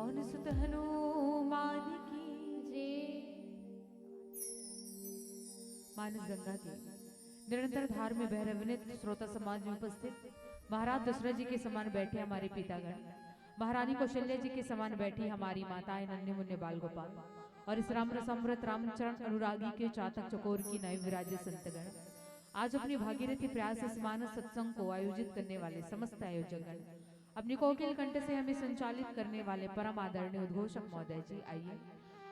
पवन सुत हनुमान की जय। मानस गंगा के निरंतर धार में बह रहे विनित श्रोता समाज में उपस्थित महाराज दशरथ जी के समान बैठे हमारे पितागण, महारानी कौशल्या जी के समान बैठी हमारी माताएं नन्हे मुन्ने बाल गोपाल, और इस राम रसामृत रामचरण अनुरागी के चातक चकोर की नए विराजे संतगण, आज अपनी भागीरथी प्रयास इस मानस सत्संग को आयोजित करने वाले समस्त आयोजकगण, अपनी कोकिल कंठ से हमें संचालित करने वाले परम आदरणीय उद्घोषक महोदय जी, आइए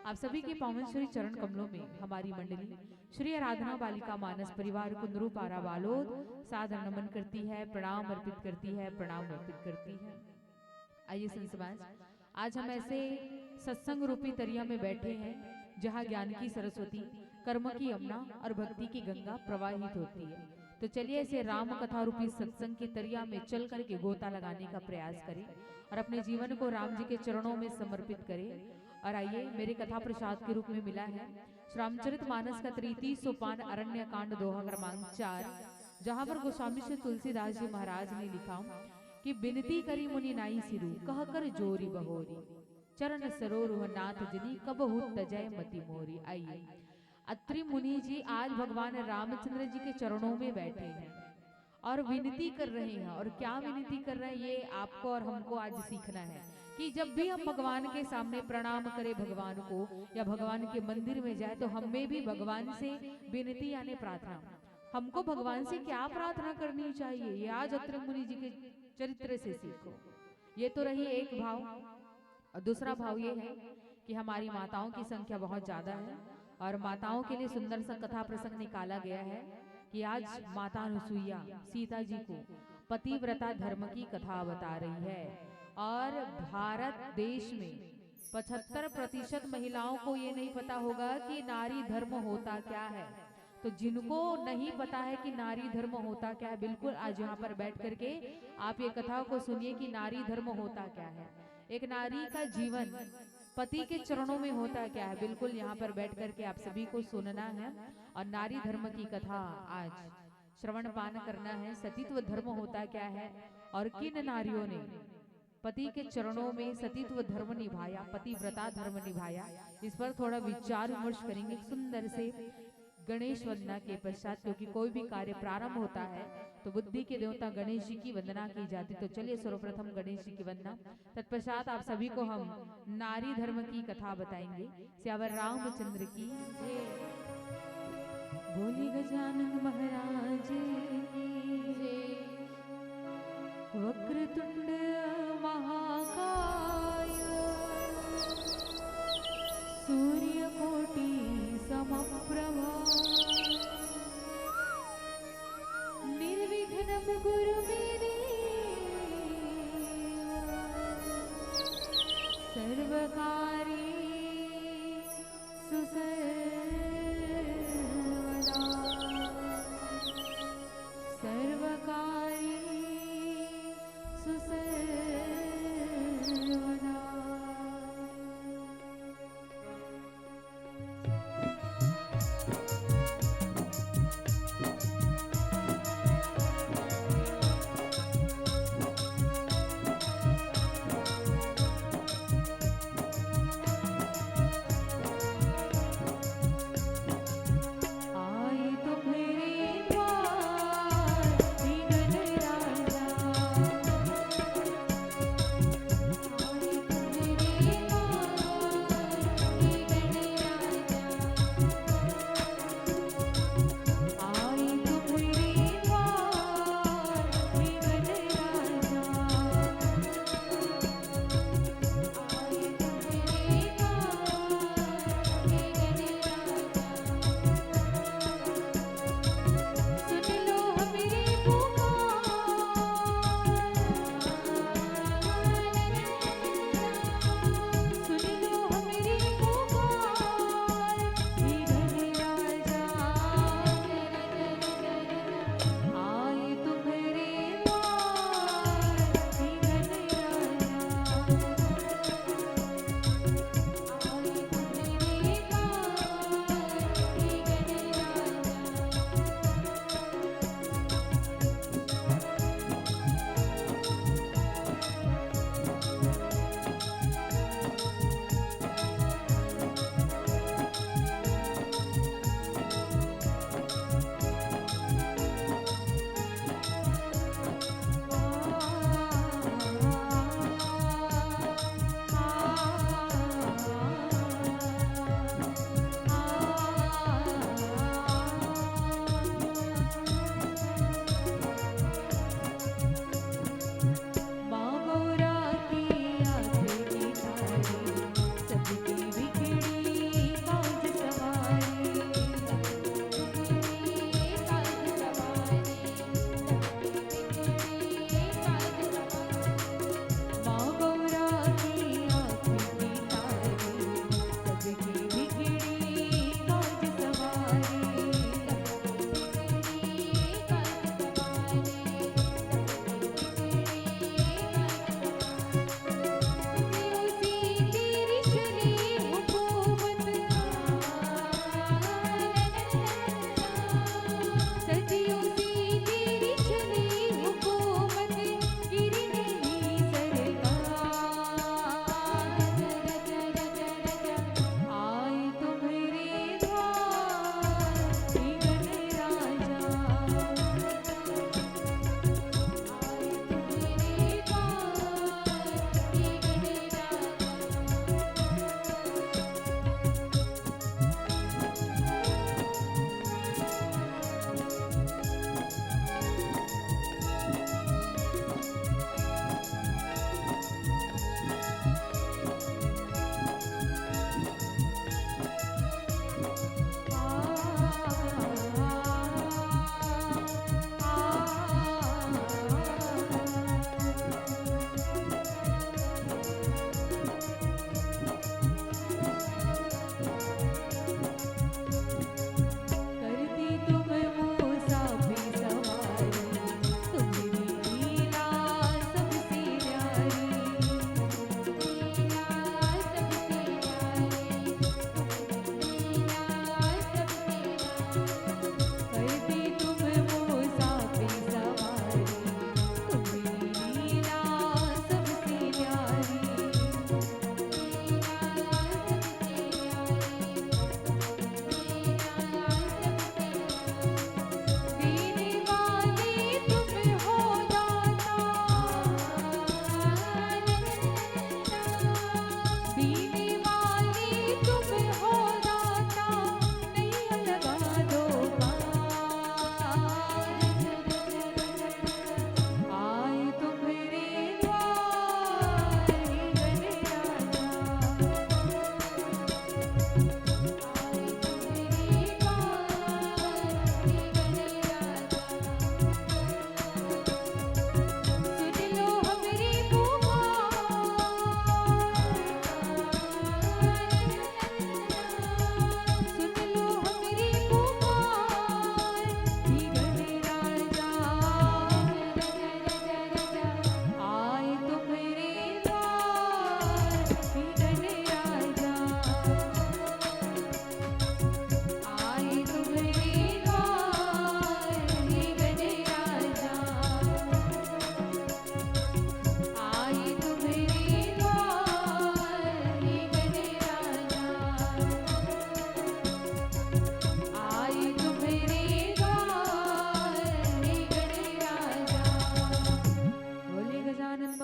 आप सभी के पावन श्री चरण कमलों में हमारी मंडली श्री आराधना बालिका मानस परिवार को निरूपारा बालोद सादर नमन करती है, प्रणाम अर्पित करती है, प्रणाम अर्पित करती है। आइए संत समाज, आज हम ऐसे सत्संग रूपी तरिया में बैठे हैं जहाँ ज्ञान की सरस्वती, कर्म की यमुना और भक्ति की गंगा प्रवाहित होती है। तो चलिए ऐसे राम कथा रूपी सत्संग की तरिया में चल करके गोता लगाने का प्रयास करें और अपने जीवन को राम जी के चरणों में समर्पित करें। और आइए, मेरे कथा प्रसाद के रूप में मिला है रामचरित मानस का तृतीय सोपान अरण्य कांड दोहा क्रमांक 4, जहाँ पर गोस्वामी श्री तुलसीदास जी महाराज ने लिखा कि बिनती करी मुनि नाई सिरु कह कर जोरी बहोरी, चरण सरोरुह नाथ जनी कबहु तजय मति मोरी। आइए, अत्रि मुनि जी आज भगवान रामचंद्र जी के चरणों में बैठे हैं और विनती कर रहे हैं। और क्या विनती कर रहे हैं, ये आपको और हमको आज सीखना है कि जब भी हम भगवान के सामने प्रणाम करें भगवान को या भगवान के मंदिर में जाए तो हमें भी भगवान से विनती यानी प्रार्थना, हमको भगवान से क्या प्रार्थना करनी चाहिए, ये आज अत्रि मुनि जी के चरित्र से सीखो। ये तो रही एक भाव। और दूसरा भाव ये है कि हमारी माताओं की संख्या बहुत ज्यादा है और माताओं के लिए सुंदर सा कथा प्रसंग निकाला गया है कि आज माता अनुसुईया सीता जी को पतिव्रता धर्म की कथा बता रही है। और भारत देश में 75% महिलाओं को ये नहीं पता होगा कि नारी धर्म होता क्या है। तो जिनको नहीं पता है कि नारी धर्म होता क्या है, बिल्कुल आज यहाँ पर बैठ करके आप ये कथा को सुनिए कि नारी धर्म होता क्या है, एक नारी का जीवन पति के चरणों में होता क्या है। बिल्कुल यहाँ पर बैठ करके आप सभी को सुनना है और नारी धर्म की कथा आज श्रवण पान करना है। सतीत्व धर्म होता क्या है और किन नारियों ने पति के चरणों में सतीत्व धर्म निभाया, पतिव्रता धर्म निभाया, इस पर थोड़ा विचार विमर्श करेंगे सुंदर से गणेश वंदना के पश्चात। क्योंकि कोई भी कार्य प्रारंभ होता है तो बुद्धि के देवता गणेश जी की वंदना की जाती। तो चलिए सर्वप्रथम गणेश जी की वंदना, तत्पश्चात आप सभी को हम नारी धर्म की कथा बताएंगे। स्यावर रामचंद्र की जय। बोली गजानन महाराज की जय। वक्रतुंड महाकाय सूर्यकोटि समप्रभा निर्विघ्नं कुरु मे देव सर्वकार्ये सुसर्वदा सर्वकार्ये सुसर्वदा।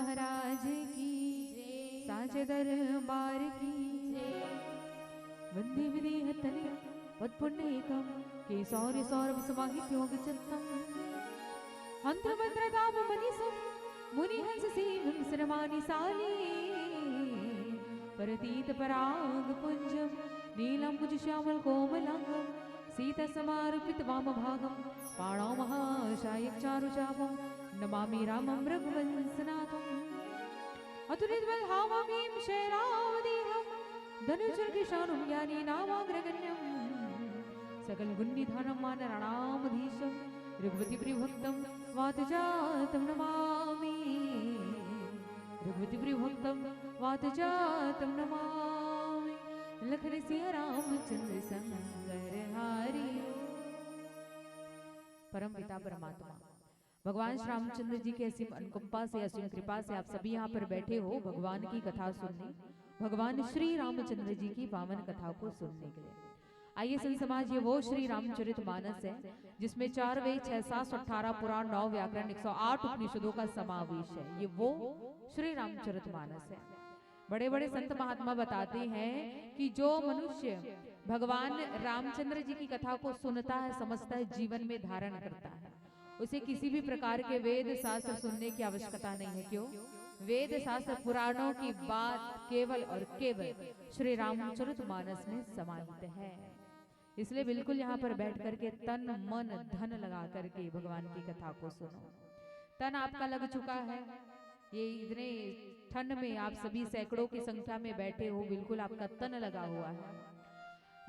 महाराज की साचे दरबार की वंदे विधि हतने वत्पुण्येकम केशौर्य सौरभ समाहित योग चित्तम हंत्र मंत्र दाम मनीसम मुनि हंस सेवम श्रमानि साली परतीत पराग पुंजम नीलम कुज श्यामल कोमलांगम सीता समारूपित वाम भागम पाणौ महाशायक चारुचापम नमामि रामं रघुवंशनाथम अतुलितबल हावमीं शैलावदेहं धनुर्किशानं ज्ञानी नामाग्रगण्यं सकल गुणनिधानं मानरणामधीशं रघुपति प्रियभक्तं वातजातं नमामि रघुपति प्रियभक्तं वातजातं नमामि लखन सिया रामचंद्र संगर हारी। परम पिता परमात्मा भगवान श्री रामचंद्र जी के असीम अनुकंपा से असीम कृपा से आप सभी यहाँ पर बैठे हो भगवान की कथा सुनने, भगवान श्री रामचंद्र जी की पावन कथा को सुनने के लिए। आइए संत समाज, ये वो श्री रामचरितमानस है जिसमें 4 वेद 6 7 18 पुराण 9 व्याकरण 108 उपनिषदों का समावेश है। ये वो श्री रामचरितमानस है। बड़े बड़े संत महात्मा बताते हैं कि जो मनुष्य भगवान रामचंद्र जी की कथा को सुनता है, समझता है, जीवन में धारण करता है, उसे किसी भी प्रकार के वेद शास्त्र सुनने की आवश्यकता नहीं है। क्यों? वेद शास्त्र पुराणों की बात केवल और केवल श्री रामचरितमानस में समाहित है। इसलिए बिल्कुल यहाँ पर बैठ करके तन मन धन लगा करके भगवान की कथा को सुनो। तन आपका लग चुका है, ये इतने ठंड में आप सभी सैकड़ों की संख्या में बैठे हो, बिल्कुल आपका तन लगा हुआ है।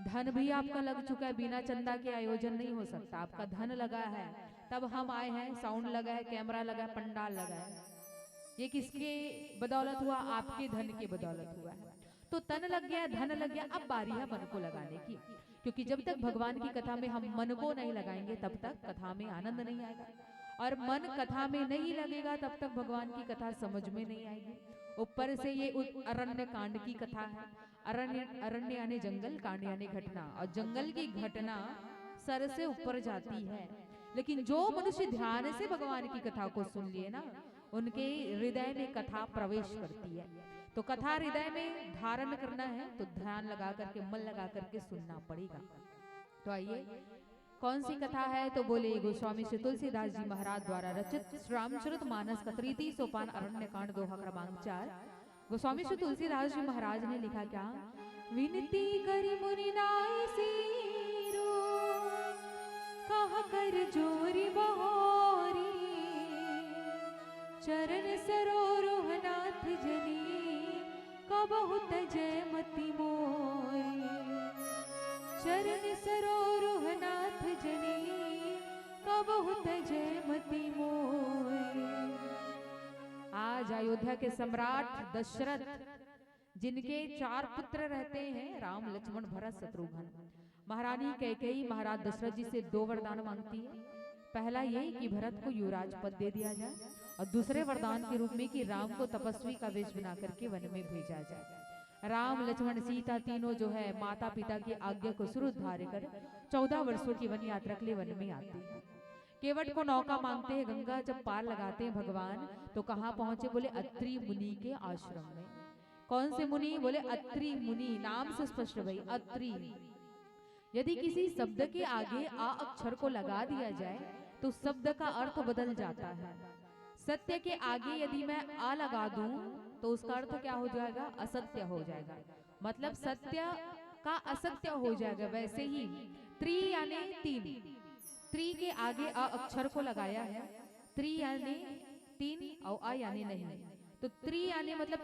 धन भी आपका लग चुका है, बिना चंदा के आयोजन नहीं हो सकता। आपका धन लगा है, तब हम आए हैं, साउंड लगा है, कैमरा लगा है, पंडाल लगा है। ये किसके बदौलत हुआ? आपके धन के बदौलत हुआ है। तो तन लग गया, धन लग गया, अब बारी है मन को लगाने की। क्योंकि जब तक भगवान की कथा में हम मन को नहीं लगाएंगे तब तक कथा में आनंद नहीं आएगा, और मन कथा में नहीं लगेगा तब तक भगवान की कथा समझ में नहीं आएगी। ऊपर से ये अरण्य कांड की कथा है। अरण्य यानी जंगल, कांड यानी घटना, और जंगल की घटना सर से ऊपर जाती है। लेकिन जो मनुष्य ध्यान से भगवान की कथा को सुन लिए ना, उनके हृदय में कथा प्रवेश करती है। तो कथा हृदय में धारण करना है तो ध्यान लगा करके, मन लगा करके सुनना पड़ेगा। तो आइए, कौन सी कथा है? तो बोले गोस्वामी श्री तुलसीदास जी महाराज द्वारा रचित रामचरितमानस का 3 सोपान अरण्य कांड दोहा क्रमांक 4। गोस्वामी श्री तुलसीदास जी महाराज ने लिखा क्या? विनती करी मुनि नाई सीरो, कहा कर जोरी बहोरी, चरण सरोरुह नाथ जनी, कबहु तजय मति मोरी, चरण सरोरुह नाथ जनी, कबहु तजय मति मोरी। आज अयोध्या के सम्राट दशरथ, जिनके 4 पुत्र रहते हैं, राम लक्ष्मण भरत शत्रुघ्न, महारानी कैकेयी महाराज दशरथ जी से 2 वरदान मांगती है। पहला ये कि भरत को युवराज पद दे दिया जाए, और दूसरे वरदान के रूप में कि राम को तपस्वी का वेश बना करके वन में भेजा जाए। राम लक्ष्मण सीता तीनों जो है माता पिता की आज्ञा को सुरु धारे कर 14 वर्षों की वन यात्रा के लिए वन में आते हैं। केवट को नौका मांगते हैं, गंगा जब पार लगाते हैं भगवान, तो कहाँ पहुंचे? बोले अत्रि मुनि के आश्रम में। कौन से मुनि? बोले अत्रि मुनि, नाम से स्पष्ट भाई, अत्रि। यदि किसी शब्द के आगे आ अक्षर को लगा दिया जाए तो शब्द का अर्थ बदल जाता है। सत्य के आगे यदि मैं आ लगा दूं तो उसका अर्थ क्या हो जाएगा? असत्य हो जाएगा, मतलब सत्य का असत्य हो जाएगा। वैसे ही त्रि यानी 3, त्रि के आगे अ अक्षर को लगाया है, त्रि यानी 3 और अ यानी नहीं, तो त्रि यानी मतलब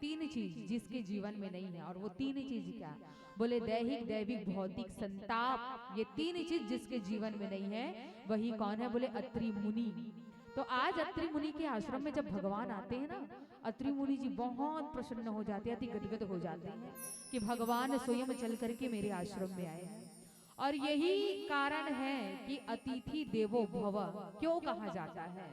3 चीज जिसके जीवन में नहीं है। और वो 3 चीज क्या? बोले दैहिक, दैविक, भौतिक, संताप, ये 3 चीज जिसके जीवन में नहीं है वही कौन है? बोले अत्रि मुनि। तो आज अत्रि मुनि के आश्रम में जब भगवान आते हैं ना, अत्रि मुनि जी बहुत प्रसन्न हो जाते हैं, अति गदगद हो जाते हैं कि भगवान स्वयं चल करके मेरे आश्रम में आए हैं। और यही कारण है कि अतिथि देवो भव क्यों कहा जाता है,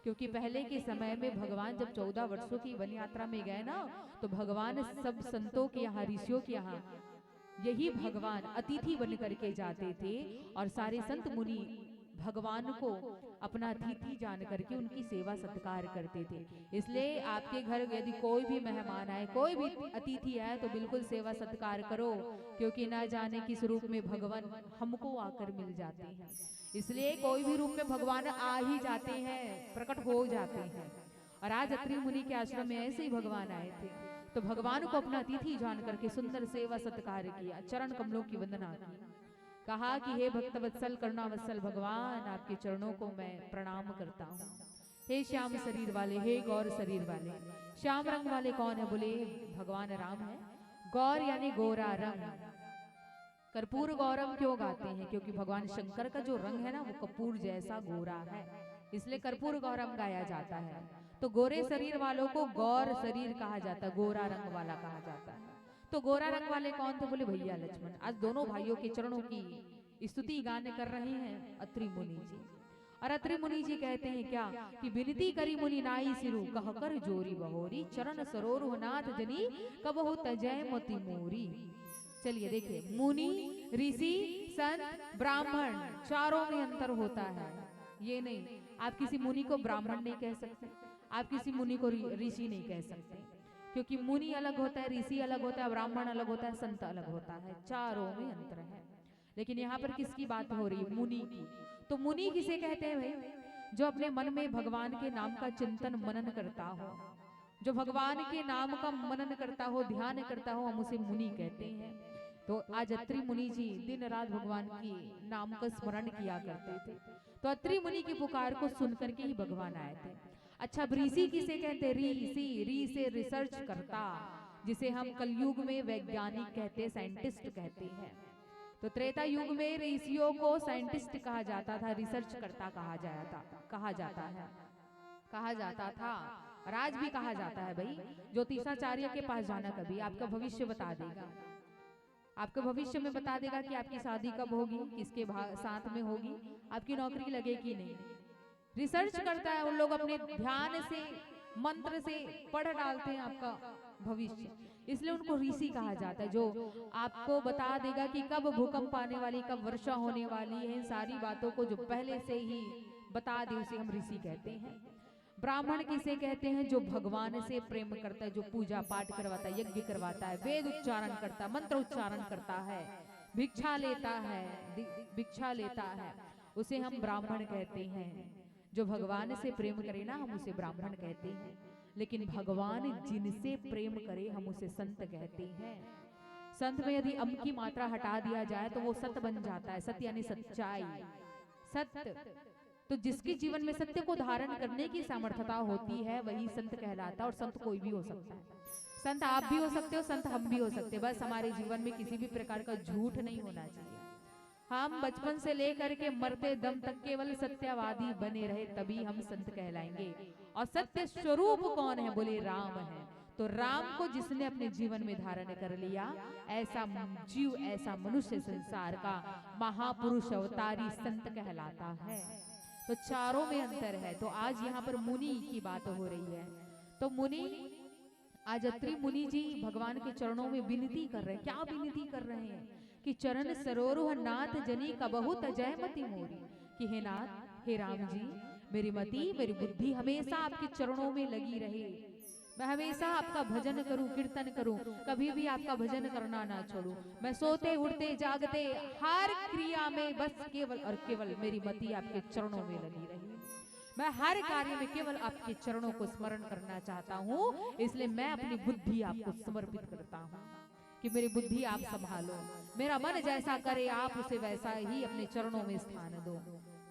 क्योंकि पहले के समय में भगवान जब 14 वर्षों की वन यात्रा में गए ना, तो भगवान सब संतों के यहाँ, ऋषियों के यहाँ यही भगवान अतिथि बन करके जाते थे, और सारे संत मुनि भगवान को अपना अतिथि जान करके उनकी सेवा सत्कार करते थे। इसलिए आपके घर यदि कोई भी मेहमान आए, कोई भी अतिथि आए, तो बिल्कुल सेवा सत्कार करो, क्योंकि ना जाने किस रूप में भगवान हमको आकर मिल जाते हैं। इसलिए कोई भी रूप में भगवान आ ही जाते हैं, प्रकट हो जाते हैं। और आज अत्रि मुनि के आश्रम में ऐसे ही भगवान आए थे, तो भगवान को अपना अतिथि जान करके सुंदर सेवा सत्कार किया, चरण कमलों की वंदना की, कहा कि हे भक्त वत्सल करुणा वत्सल भगवान, आपके चरणों को मैं प्रणाम करता हूँ। हे श्याम शरीर वाले, हे गौर शरीर वाले। श्याम रंग वाले कौन है? बोले भगवान राम है। गौर यानी गोरा रंग। कर्पूर गौरम क्यों गाते हैं? क्योंकि भगवान शंकर का जो रंग है ना, वो कपूर जैसा गोरा है, इसलिए कर्पूर गौरम गाया जाता है। तो गोरे शरीर वालों को गौर शरीर कहा जाता है, गोरा रंग वाला कहा जाता है। तो गोरा रंग वाले कौन थे? बोले भैया लक्ष्मण। आज दोनों भाइयों के चरणों की स्तुति गाने कर रहे हैं अत्रि मुनि जी। और अत्रि मुनि जी कहते हैं क्या कि विनती करी मुनि नाई सिरु, कह कर जोरी बहोरी, चरण सरोरु नाथ जनी, कबहु तजय मति मोरी। चलिए देखिए, मुनि, ऋषि, संत, ब्राह्मण, चारों में अंतर होता है। ये नहीं आप किसी मुनि को ब्राह्मण नहीं कह सकते, आप किसी मुनि को ऋषि नहीं कह सकते, क्योंकि मुनि अलग होता है, ऋषि अलग होता है, ब्राह्मण अलग होता है, संत अलग होता है, चारों में अंतर है। लेकिन यहाँ पर किसकी बात हो रही है? मुनि की। तो मुनि किसे कहते हैं भाई? जो अपने मन में भगवान के नाम का चिंतन मनन करता हो, जो भगवान के नाम का मनन करता हो, ध्यान करता हो, हम उसे मुनि कहते हैं। तो आज अत्रि मुनि जी दिन रात भगवान की नाम का स्मरण किया करते थे। तो अत्रि मुनि की पुकार को सुन करके ही भगवान आए थे। अच्छा, ऋषि किसे कहते? ऋषि, री से रिसर्च करता, जिसे हम कलयुग में वैज्ञानिक कहते हैं, साइंटिस्ट कहते हैं। तो त्रेता युग में ऋषियों को साइंटिस्ट कहा जाता था, रिसर्च करता कहा जाता था। और आज भी कहा जाता है भाई। ज्योतिषाचार्य के पास जाना, कभी आपका भविष्य बता देगा, आपके भविष्य में बता देगा कि आपकी शादी कब होगी, किसके साथ में होगी, आपकी नौकरी लगेगी नहीं। रिसर्च करता है, उन लोग अपने ध्यान से मंत्र से पढ़ डालते हैं आपका भविष्य, इसलिए उनको ऋषि कहा जाता है। जो आपको बता देगा कि कब भूकंप आने वाली, कब वर्षा होने वाली है, इन सारी बातों को जो पहले से ही बता दे, उसे हम ऋषि कहते हैं। ब्राह्मण किसे कहते हैं? जो भगवान से प्रेम करता है, जो पूजा पाठ करवाता है, यज्ञ करवाता है, वेद उच्चारण करता है, मंत्र उच्चारण करता है, भिक्षा लेता है, उसे हम ब्राह्मण कहते हैं। जो भगवान से प्रेम करे ना, हम उसे ब्राह्मण कहते हैं। लेकिन भगवान जिनसे प्रेम करे, हम उसे संत कहते हैं। संत में यदि अम की मात्रा हटा दिया जाए तो वो सत बन जाता है। सत्य यानी सच्चाई, सत्य। तो जिसके जीवन में सत्य को धारण करने की सामर्थ्यता होती है, वही संत कहलाता है। और संत कोई भी हो सकता है, संत आप भी हो सकते हो, संत हम भी हो सकते हैं। बस हमारे जीवन में किसी भी प्रकार का झूठ नहीं होना चाहिए। हम बचपन से लेकर के मरते दम तक केवल सत्यवादी बने रहे, तभी हम संत कहलाएंगे। और सत्य स्वरूप कौन है? बोले राम है। तो राम को जिसने अपने जीवन में धारण कर लिया, ऐसा जीव, ऐसा मनुष्य संसार का महापुरुष अवतारी संत कहलाता है। तो चारों में अंतर है। तो आज यहाँ पर मुनि की बात हो रही है। तो मुनि, आज अत्रि मुनि जी भगवान के चरणों में विनती कर रहे हैं। क्या विनती कर रहे हैं? कि चरण सरोरुह नाथ जनी कबहु तजय मति मोरी, कि हे नाथ, हे राम जी, मेरी मति, मेरी बुद्धि हमेशा आपके चरणों में लगी रहे। मैं हमेशा आपका भजन करूं, कीर्तन करूं, कभी भी आपका भजन करना ना छोड़ूं। मैं सोते उठते जागते हर क्रिया में बस केवल और केवल मेरी मति आपके चरणों में लगी रही। मैं हर कार्य में केवल आपके चरणों को स्मरण करना चाहता हूँ, इसलिए मैं अपनी बुद्धि आपको समर्पित करता हूँ कि मेरी बुद्धि आप संभालो, मेरा मन जैसा करे आप उसे वैसा ही अपने चरणों में स्थान दो।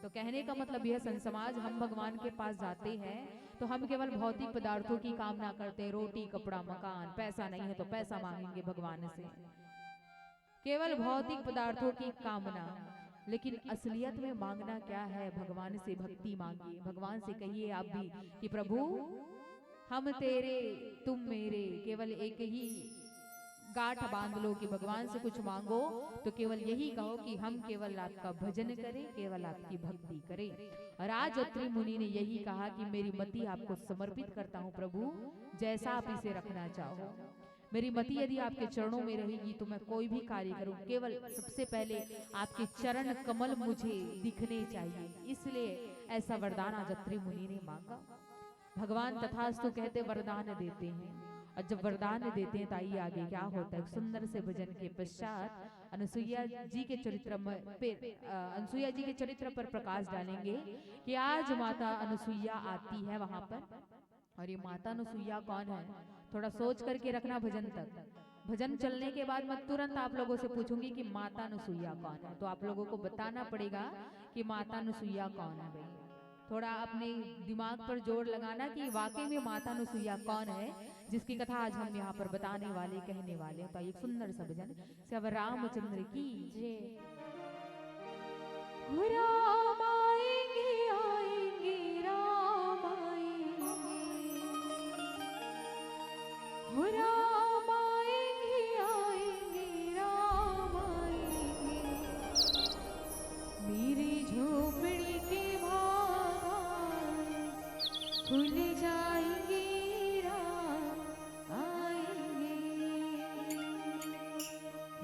तो कहने का मतलब यह, संत समाज, हम भगवान के पास जाते हैं तो हम केवल भौतिक पदार्थों की कामना करते हैं, रोटी कपड़ा मकान, पैसा नहीं है तो पैसा मांगेंगे भगवान से, केवल भौतिक पदार्थों की कामना। लेकिन असलियत में मांगना क्या है? भगवान से भक्ति मांगिए। भगवान से कहिए आप भी कि प्रभु हम तेरे तुम मेरे, केवल एक ही गांठ बांध लो कि भगवान से कुछ मांगो तो केवल यही कहो कि हम केवल आपका भजन करें, केवल आपकी भक्ति करें। और आज अत्रि मुनि ने यही कहा कि मेरी मति आपको समर्पित करता हूं प्रभु, जैसा आप इसे रखना चाहो। मेरी मति यदि आपके चरणों में रहेगी तो मैं कोई भी कार्य करूं, केवल सबसे पहले आपके चरण कमल मुझे दिखने चाहिए। इसलिए ऐसा वरदान आज अत्रि मुनि ने मांगा। भगवान तथास्तु कहते वरदान देते हैं, और जब वरदान देते हैं तो आइए आगे क्या होता है। सुंदर से भजन के पश्चात अनुसुईया जी के चरित्र अनुसुईया जी के चरित्र पर प्रकाश डालेंगे कि आज माता अनुसुईया आती है वहां पर। और ये माता अनुसुईया कौन है, थोड़ा सोच करके रखना भजन तक। भजन चलने के बाद मैं तुरंत आप लोगों से पूछूंगी कि माता अनुसुईया कौन है, तो आप लोगों को बताना पड़ेगा कि माता अनुसुईया कौन है। भाई थोड़ा अपने दिमाग पर जोर लगाना कि वाकई में माता अनुसुईया कौन है, जिसकी कथा आज हम यहाँ पर बताने वाले कहने वाले। तो एक सुंदर सा भजन श्री रामचंद्र की जय। राम आएंगे आएंगे राम आएंगे, राम आएंगे आएंगे राम आएंगे, मेरी झोपड़ी के खुल जाएंगे राम आएंगे,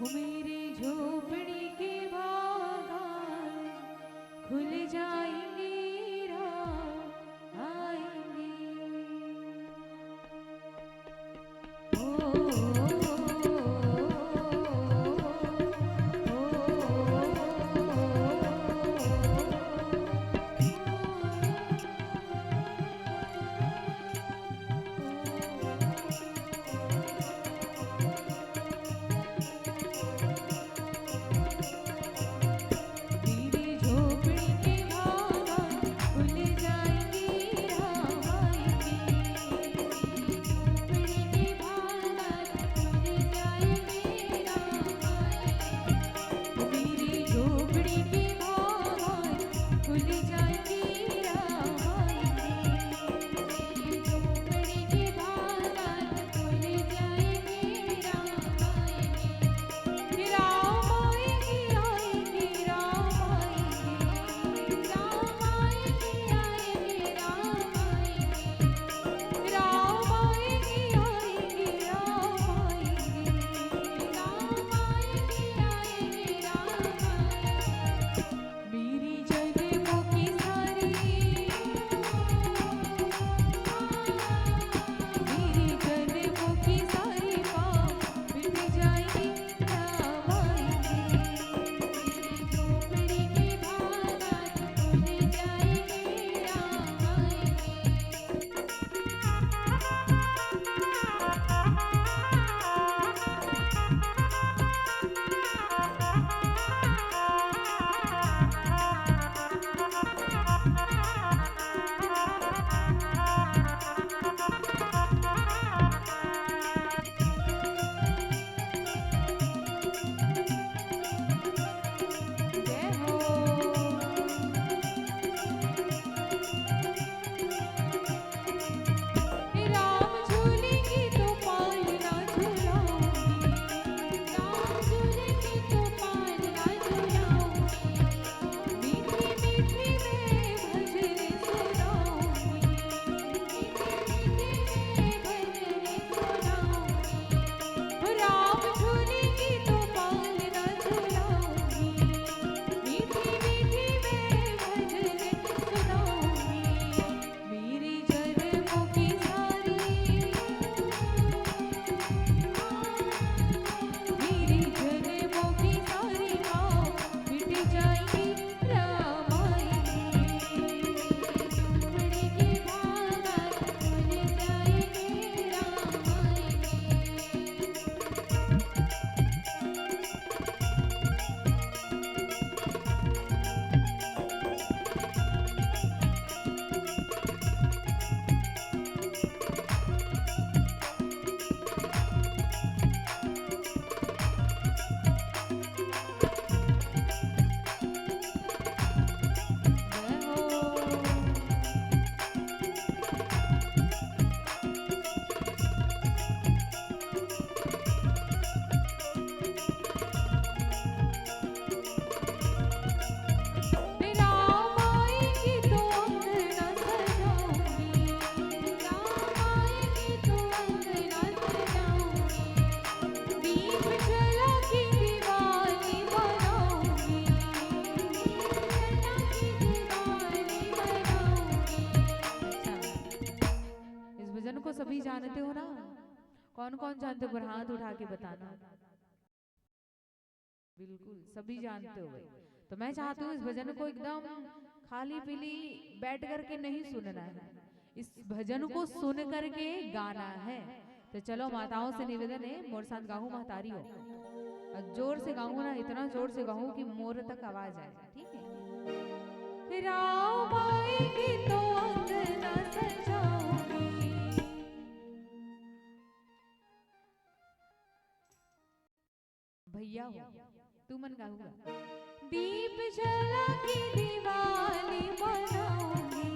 मेरी झोपड़ी के बागान खुल जाएंगे राम आएंगे। ओ सभी जानते हो ना? कौन कौन जानते हो? पर हाथ उठा के बताना। बिल्कुल सभी जानते हो भाई। तो मैं चाहती हूँ इस भजन को एकदम खाली पीली बैठ करके नहीं सुनना है, इस भजन को सुन करके गाना है। तो चलो माताओं से निवेदन है, मोर साथ गाऊं महतारी हो, और जोर से गाऊं ना, इतना जोर से गाऊं कि मोर तक आवाज आए, ठीक है? राम आएगी तो अंगना सजाऊंगी, भैया हो तू मन गाऊंगा, दीप जला के दिवाली बनाऊंगी।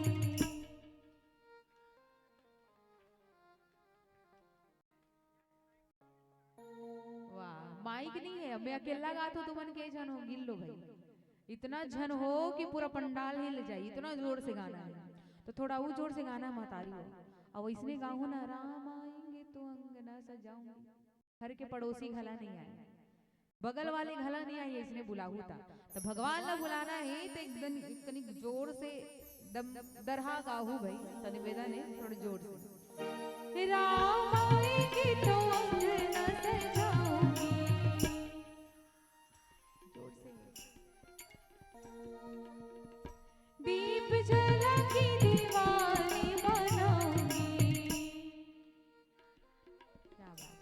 वाह, माइक नहीं है, मैं अकेला गा तो तुमन के जन हो, गिन लो भाई, इतना झन हो कि पूरा पंडाल हिल जाए, इतना जोर से गाना है। तो थोड़ा वो जोर से गाना महतारी हो, और इसने गाऊं ना, राम आएंगे तो अंगना सजाऊंगी। घर के पड़ोसी घला नहीं आए, बगल वाले घला नहीं आई, इसने बुलाहू था। तो भगवान ने बुलाना है तो एकदम कनिक जोर से दम दरहा गाहू भाई। तो निवेदन है थोड़े जोर से, राम आएंगे तो अंगना सजाऊंगी, जोर से, दीप जला के दिवाली बनाऊंगी। क्या बात।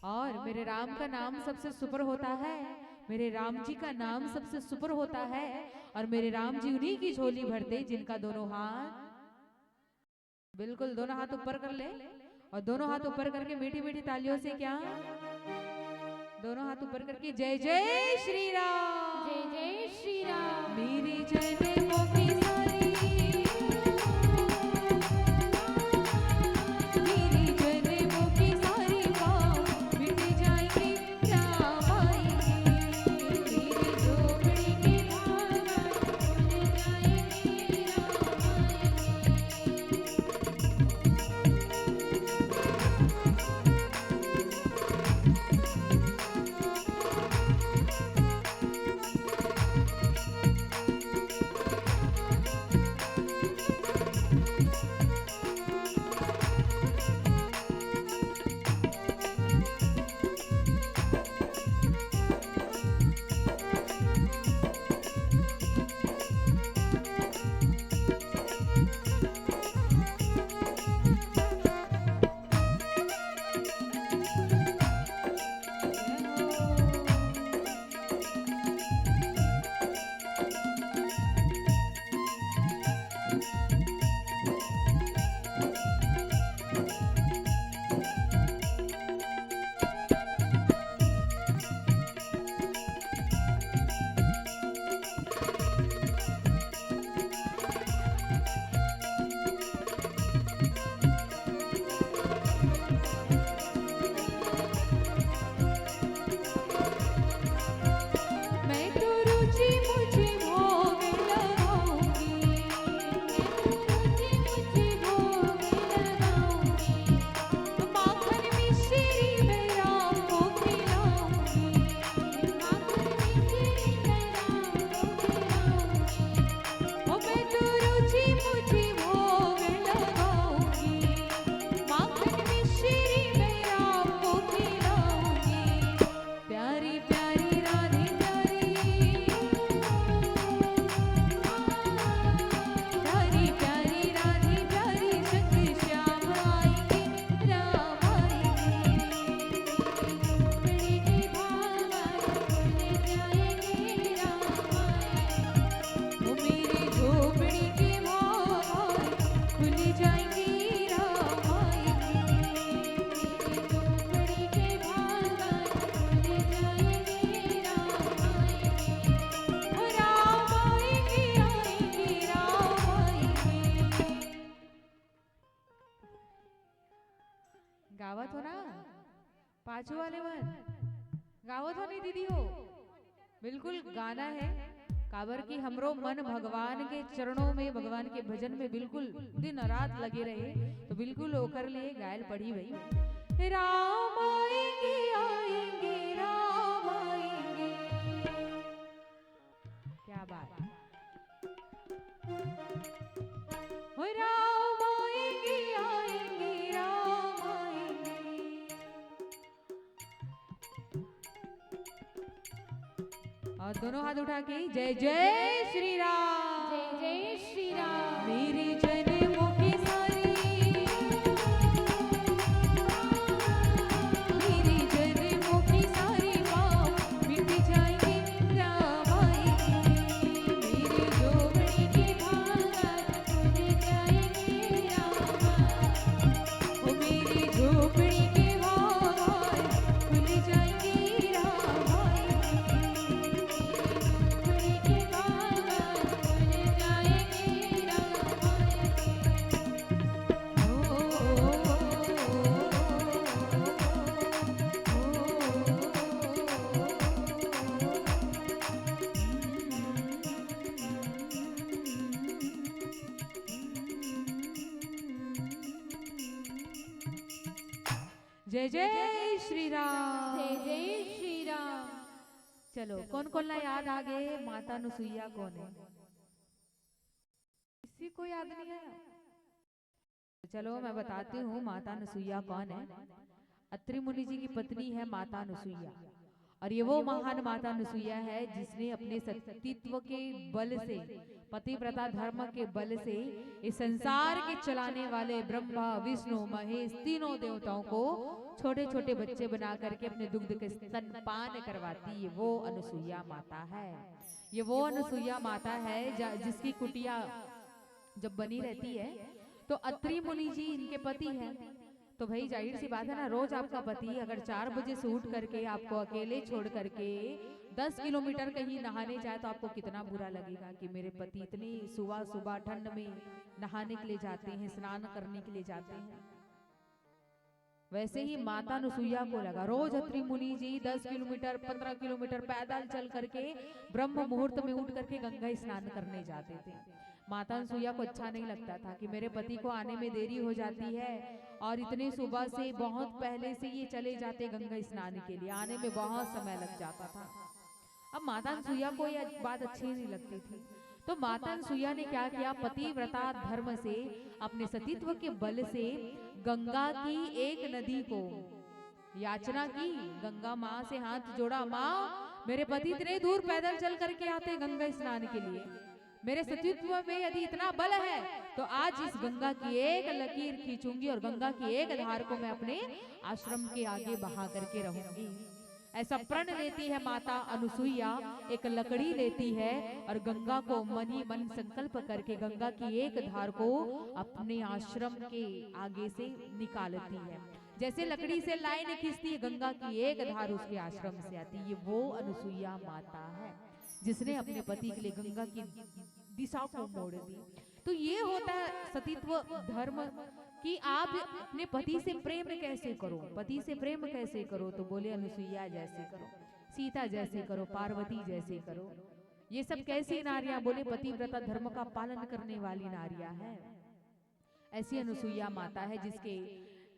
और मेरे राम का नाम सबसे सुपर होता है, मेरे राम जी का नाम सबसे सुपर होता है, और मेरे राम जी उन्हीं की झोली भरते जिनका दोनों हाथ, बिल्कुल दोनों हाथ ऊपर कर ले, और दोनों हाथ ऊपर करके मीठी मीठी तालियों से क्या, दोनों हाथ ऊपर करके जय जय श्री राम, जय जय श्री राम। मेरी जन्मों की सारी, मेरी जन्मों की सारी काम मिट जाएगी, राम आएंगे, मेरी झोपड़ी की भावना भूल जाएगी, राम गावत हो ना, पाछू वाले मन गावत हो नहीं दीदी हो, बिल्कुल गाना है। काबर की हमरो मन भगवान के चरणों में, भगवान के भजन में बिल्कुल दिन रात लगे रहे, तो बिल्कुल ओकर लिए गायल पड़ी भाई, राम आएंगे आएंगे राम आएंगे। क्या बात, राम आएंगे और दोनों हाथ उठा के जय जय श्री राम। जय जय श्री राम। मेरे जन्मों की सारी मेरे जन्मों की सारी पाप मिट जाएंगे राम आएंगे। मेरे झोपड़ी के भाग खुल जाएंगे राम। ओ मेरी झोपड़ी के भाग खुल जाएंगे राम आएंगे। झोपड़ी के भाग खुल जाएंगे राम जय जय श्री राम। जय जय श्री राम। चलो कौन कौन ला याद आ गए माता अनुसुईया कौन है? किसी को याद नहीं आया? चलो मैं बताती हूँ माता अनुसुईया कौन है। अत्रि मुनि जी की पत्नी है माता अनुसुईया, और ये वो महान माता अनुसुईया है जिसने अपने सतीत्व के बल से, पतिव्रता धर्म के बल से इस संसार के चलाने वाले ब्रह्मा विष्णु महेश तीनों देवताओं को छोटे छोटे बच्चे बना करके अपने दुग्ध के स्तनपान करवाती है। वो अनुसुईया माता है। ये वो अनुसुईया माता है जिसकी कुटिया जब बनी रहती है तो अत्रि मुनि जी इनके पति हैं। तो भाई जाहिर सी बात है ना, रोज आपका पति अगर 4 बजे से उठ करके आपको अकेले छोड़ करके 10 किलोमीटर कहीं नहाने जाए तो आपको कितना बुरा लगेगा कि मेरे पति इतनी सुबह सुबह ठंड में नहाने के लिए जाते हैं, स्नान करने के लिए जाते हैं। वैसे ही माता अनुसुईया को लगा रोज अत्रि मुनि जी 10 किलोमीटर 15 किलोमीटर पैदल चल करके ब्रह्म मुहूर्त में उठ करके गंगा स्नान करने जाते थे। माता अनुसुईया को अच्छा नहीं लगता था कि मेरे पति को आने में देरी हो जाती है, और इतने सुबह से बहुत पहले से ये चले जाते गंगा स्नान के लिए, आने में बहुत समय लग जाता था। अब माता अनुसुईया को ये बात अच्छी नहीं लगती थी, तो माता अनुसुईया ने क्या किया, पतिव्रता धर्म से अपने सतीत्व के बल से गंगा की एक नदी को याचना की। गंगा माँ से हाथ जोड़ा, माँ मेरे पति इतने दूर पैदल चल करके आते गंगा स्नान के लिए, मेरे सतीत्व में यदि इतना बल है तो आज इस गंगा की एक लकीर खींचूंगी और गंगा की एक धार को मैं अपने आश्रम के आगे बहा करके रहूंगी। ऐसा प्रण लेती है माता अनुसुईया, एक लकड़ी लेती है और गंगा को मन ही मन संकल्प करके गंगा की एक धार को अपने आश्रम के आगे से निकालती है। जैसे लकड़ी से लाइन खींचती है, गंगा की एक धार उसके आश्रम से आती है। ये वो अनुसुईया माता है जिसने अपने पति के लिए गंगा की दिशा को मोड़ दी। तो ये होता है सतीत्व धर्म कि आप अपने पति से प्रेम कैसे करो, पति से प्रेम कैसे करो। तो बोले अनुसुईया जैसे करो, सीता जैसे करो, पार्वती जैसे करो। ये सब कैसी नारियां? बोले पतिव्रता धर्म का पालन करने वाली नारियां हैं। ऐसी अनुसुईया माता है जिसके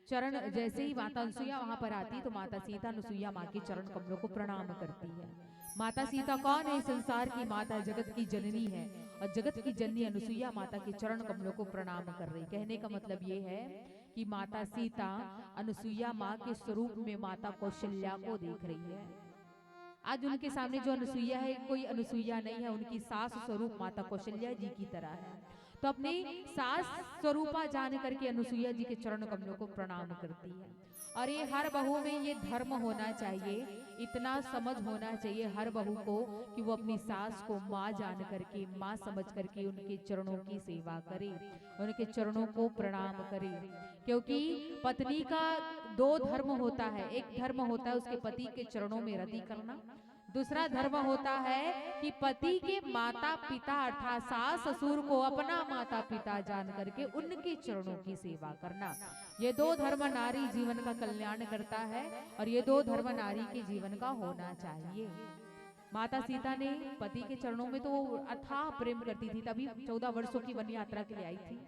चरण, जैसे ही माता अनुसुईया वहां पर आती तो माता सीता अनुसुईया माँ के चरण कमलों को प्रणाम करती है। माता सीता कौन है? संसार की माता, जगत की जननी है, और जगत की जननी अनुसुईया माता के चरण कमलों को प्रणाम कर रही। कहने का मतलब ये है कि माता सीता अनुसुईया माँ के स्वरूप में माता कौशल्या को देख रही है। आज उनके सामने जो अनुसुईया है कोई अनुसुईया नहीं है, उनकी सास स्वरूप माता कौशल्या जी की तरह है। तो अपनी सास स्वरूपा जान करके अनुसुईया जी के चरण कमलों को प्रणाम करती है। और ये हर बहू में ये धर्म होना चाहिए, इतना समझ होना चाहिए हर बहू को कि वो अपनी सास को माँ जान करके, माँ समझ करके उनके चरणों की सेवा करे, उनके चरणों को प्रणाम करे। क्योंकि पत्नी का 2 धर्म होता है। एक धर्म होता है उसके पति के चरणों में रति करना, दूसरा धर्म होता है कि पति के माता पिता अर्थात सास ससुर को अपना माता पिता जान करके उनके चरणों की सेवा करना। ये 2 धर्म नारी जीवन का कल्याण करता है, और ये 2 धर्म नारी के जीवन का होना चाहिए। माता सीता ने पति के चरणों में तो वो अथाह प्रेम करती थी, तभी 14 वर्षों की वन यात्रा के लिए आई थी।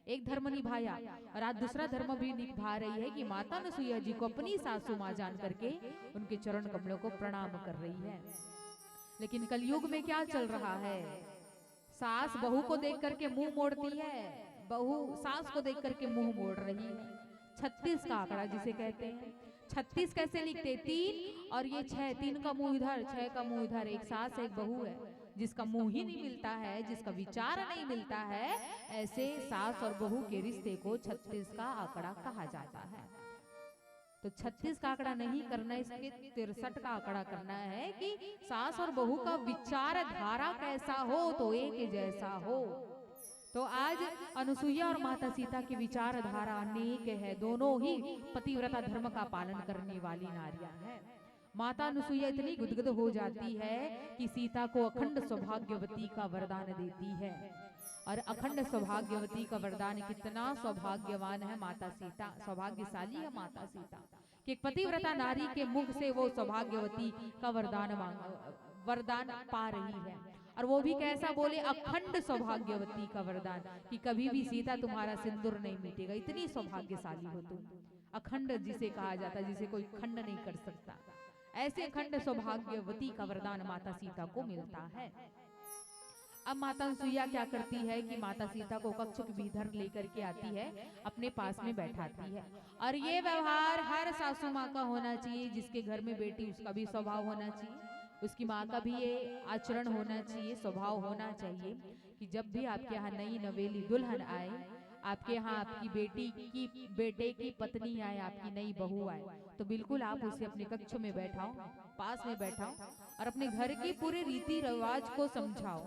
एक धर्म निभाया और आज दूसरा धर्म भी निभा रही है कि माता अनुसुईया जी को अपनी सासू माँ जान करके उनके चरण कमलों को प्रणाम कर रही है। लेकिन कलयुग में क्या चल रहा है? सास बहू को देख करके मुंह मोड़ती है, बहू सास को देख करके मुंह मोड़ रही है। 36 का आंकड़ा जिसे कहते हैं, 36 कैसे लिखते? 3 और ये 6, 3 का मुंह इधर, 6 का मुंह इधर। एक सास एक बहू है, जिसका मुंह ही नहीं मिलता है, जिसका विचार नहीं मिलता है, ऐसे सास और बहू के रिश्ते को 36 का आंकड़ा कहा जाता है। तो 36 का आंकड़ा नहीं करना, इसके 63 का आंकड़ा करना है कि सास और बहू का विचार धारा कैसा हो तो एक जैसा हो। तो आज अनुसुईया और माता सीता की विचार धारा अनेक है, दोनों ही पतिव्रता धर्म का पालन करने वाली नारियां हैं। माता अनुसुईया इतनी गुदगुद हो जाती है कि सीता को अखंड सौभाग्यवती का वरदान देती है। और अखंड सौभाग्यवती का वरदान, कितना सौभाग्यवान है माता सीता, सौभाग्यशाली है माता सीता कि एक पतिव्रता नारी के मुख से वो सौभाग्यवती का वरदान पा रही है। और वो भी कैसा बोले, अखंड सौभाग्यवती का वरदान कि कभी भी सीता तुम्हारा सिंदूर नहीं मिटेगा, इतनी सौभाग्यशाली हो तुम। अखंड जिसे कहा जाता है, जिसे कोई खंड नहीं कर सकता, ऐसे अखंड सौभाग्यवती का वरदान माता सीता को मिलता है। अब माता अनुसुईया क्या करती है कि माता सीता को कक्षुक भीतर लेकर के आती है, अपने पास में बैठाती है। और ये व्यवहार हर सासू माँ का होना चाहिए, जिसके घर में बेटी उसका भी स्वभाव होना चाहिए, उसकी माँ का भी ये आचरण होना चाहिए, स्वभाव होना चाहिए कि जब भी आपके यहाँ नई नवेली दुल्हन आए, आपके यहाँ आपकी बेटे की पत्नी आए, आपकी नई बहू आए, तो बिल्कुल आप उसे अपने कक्ष में बैठाओ, पास में बैठाओ और अपने घर के पूरे रीति रिवाज को समझाओ।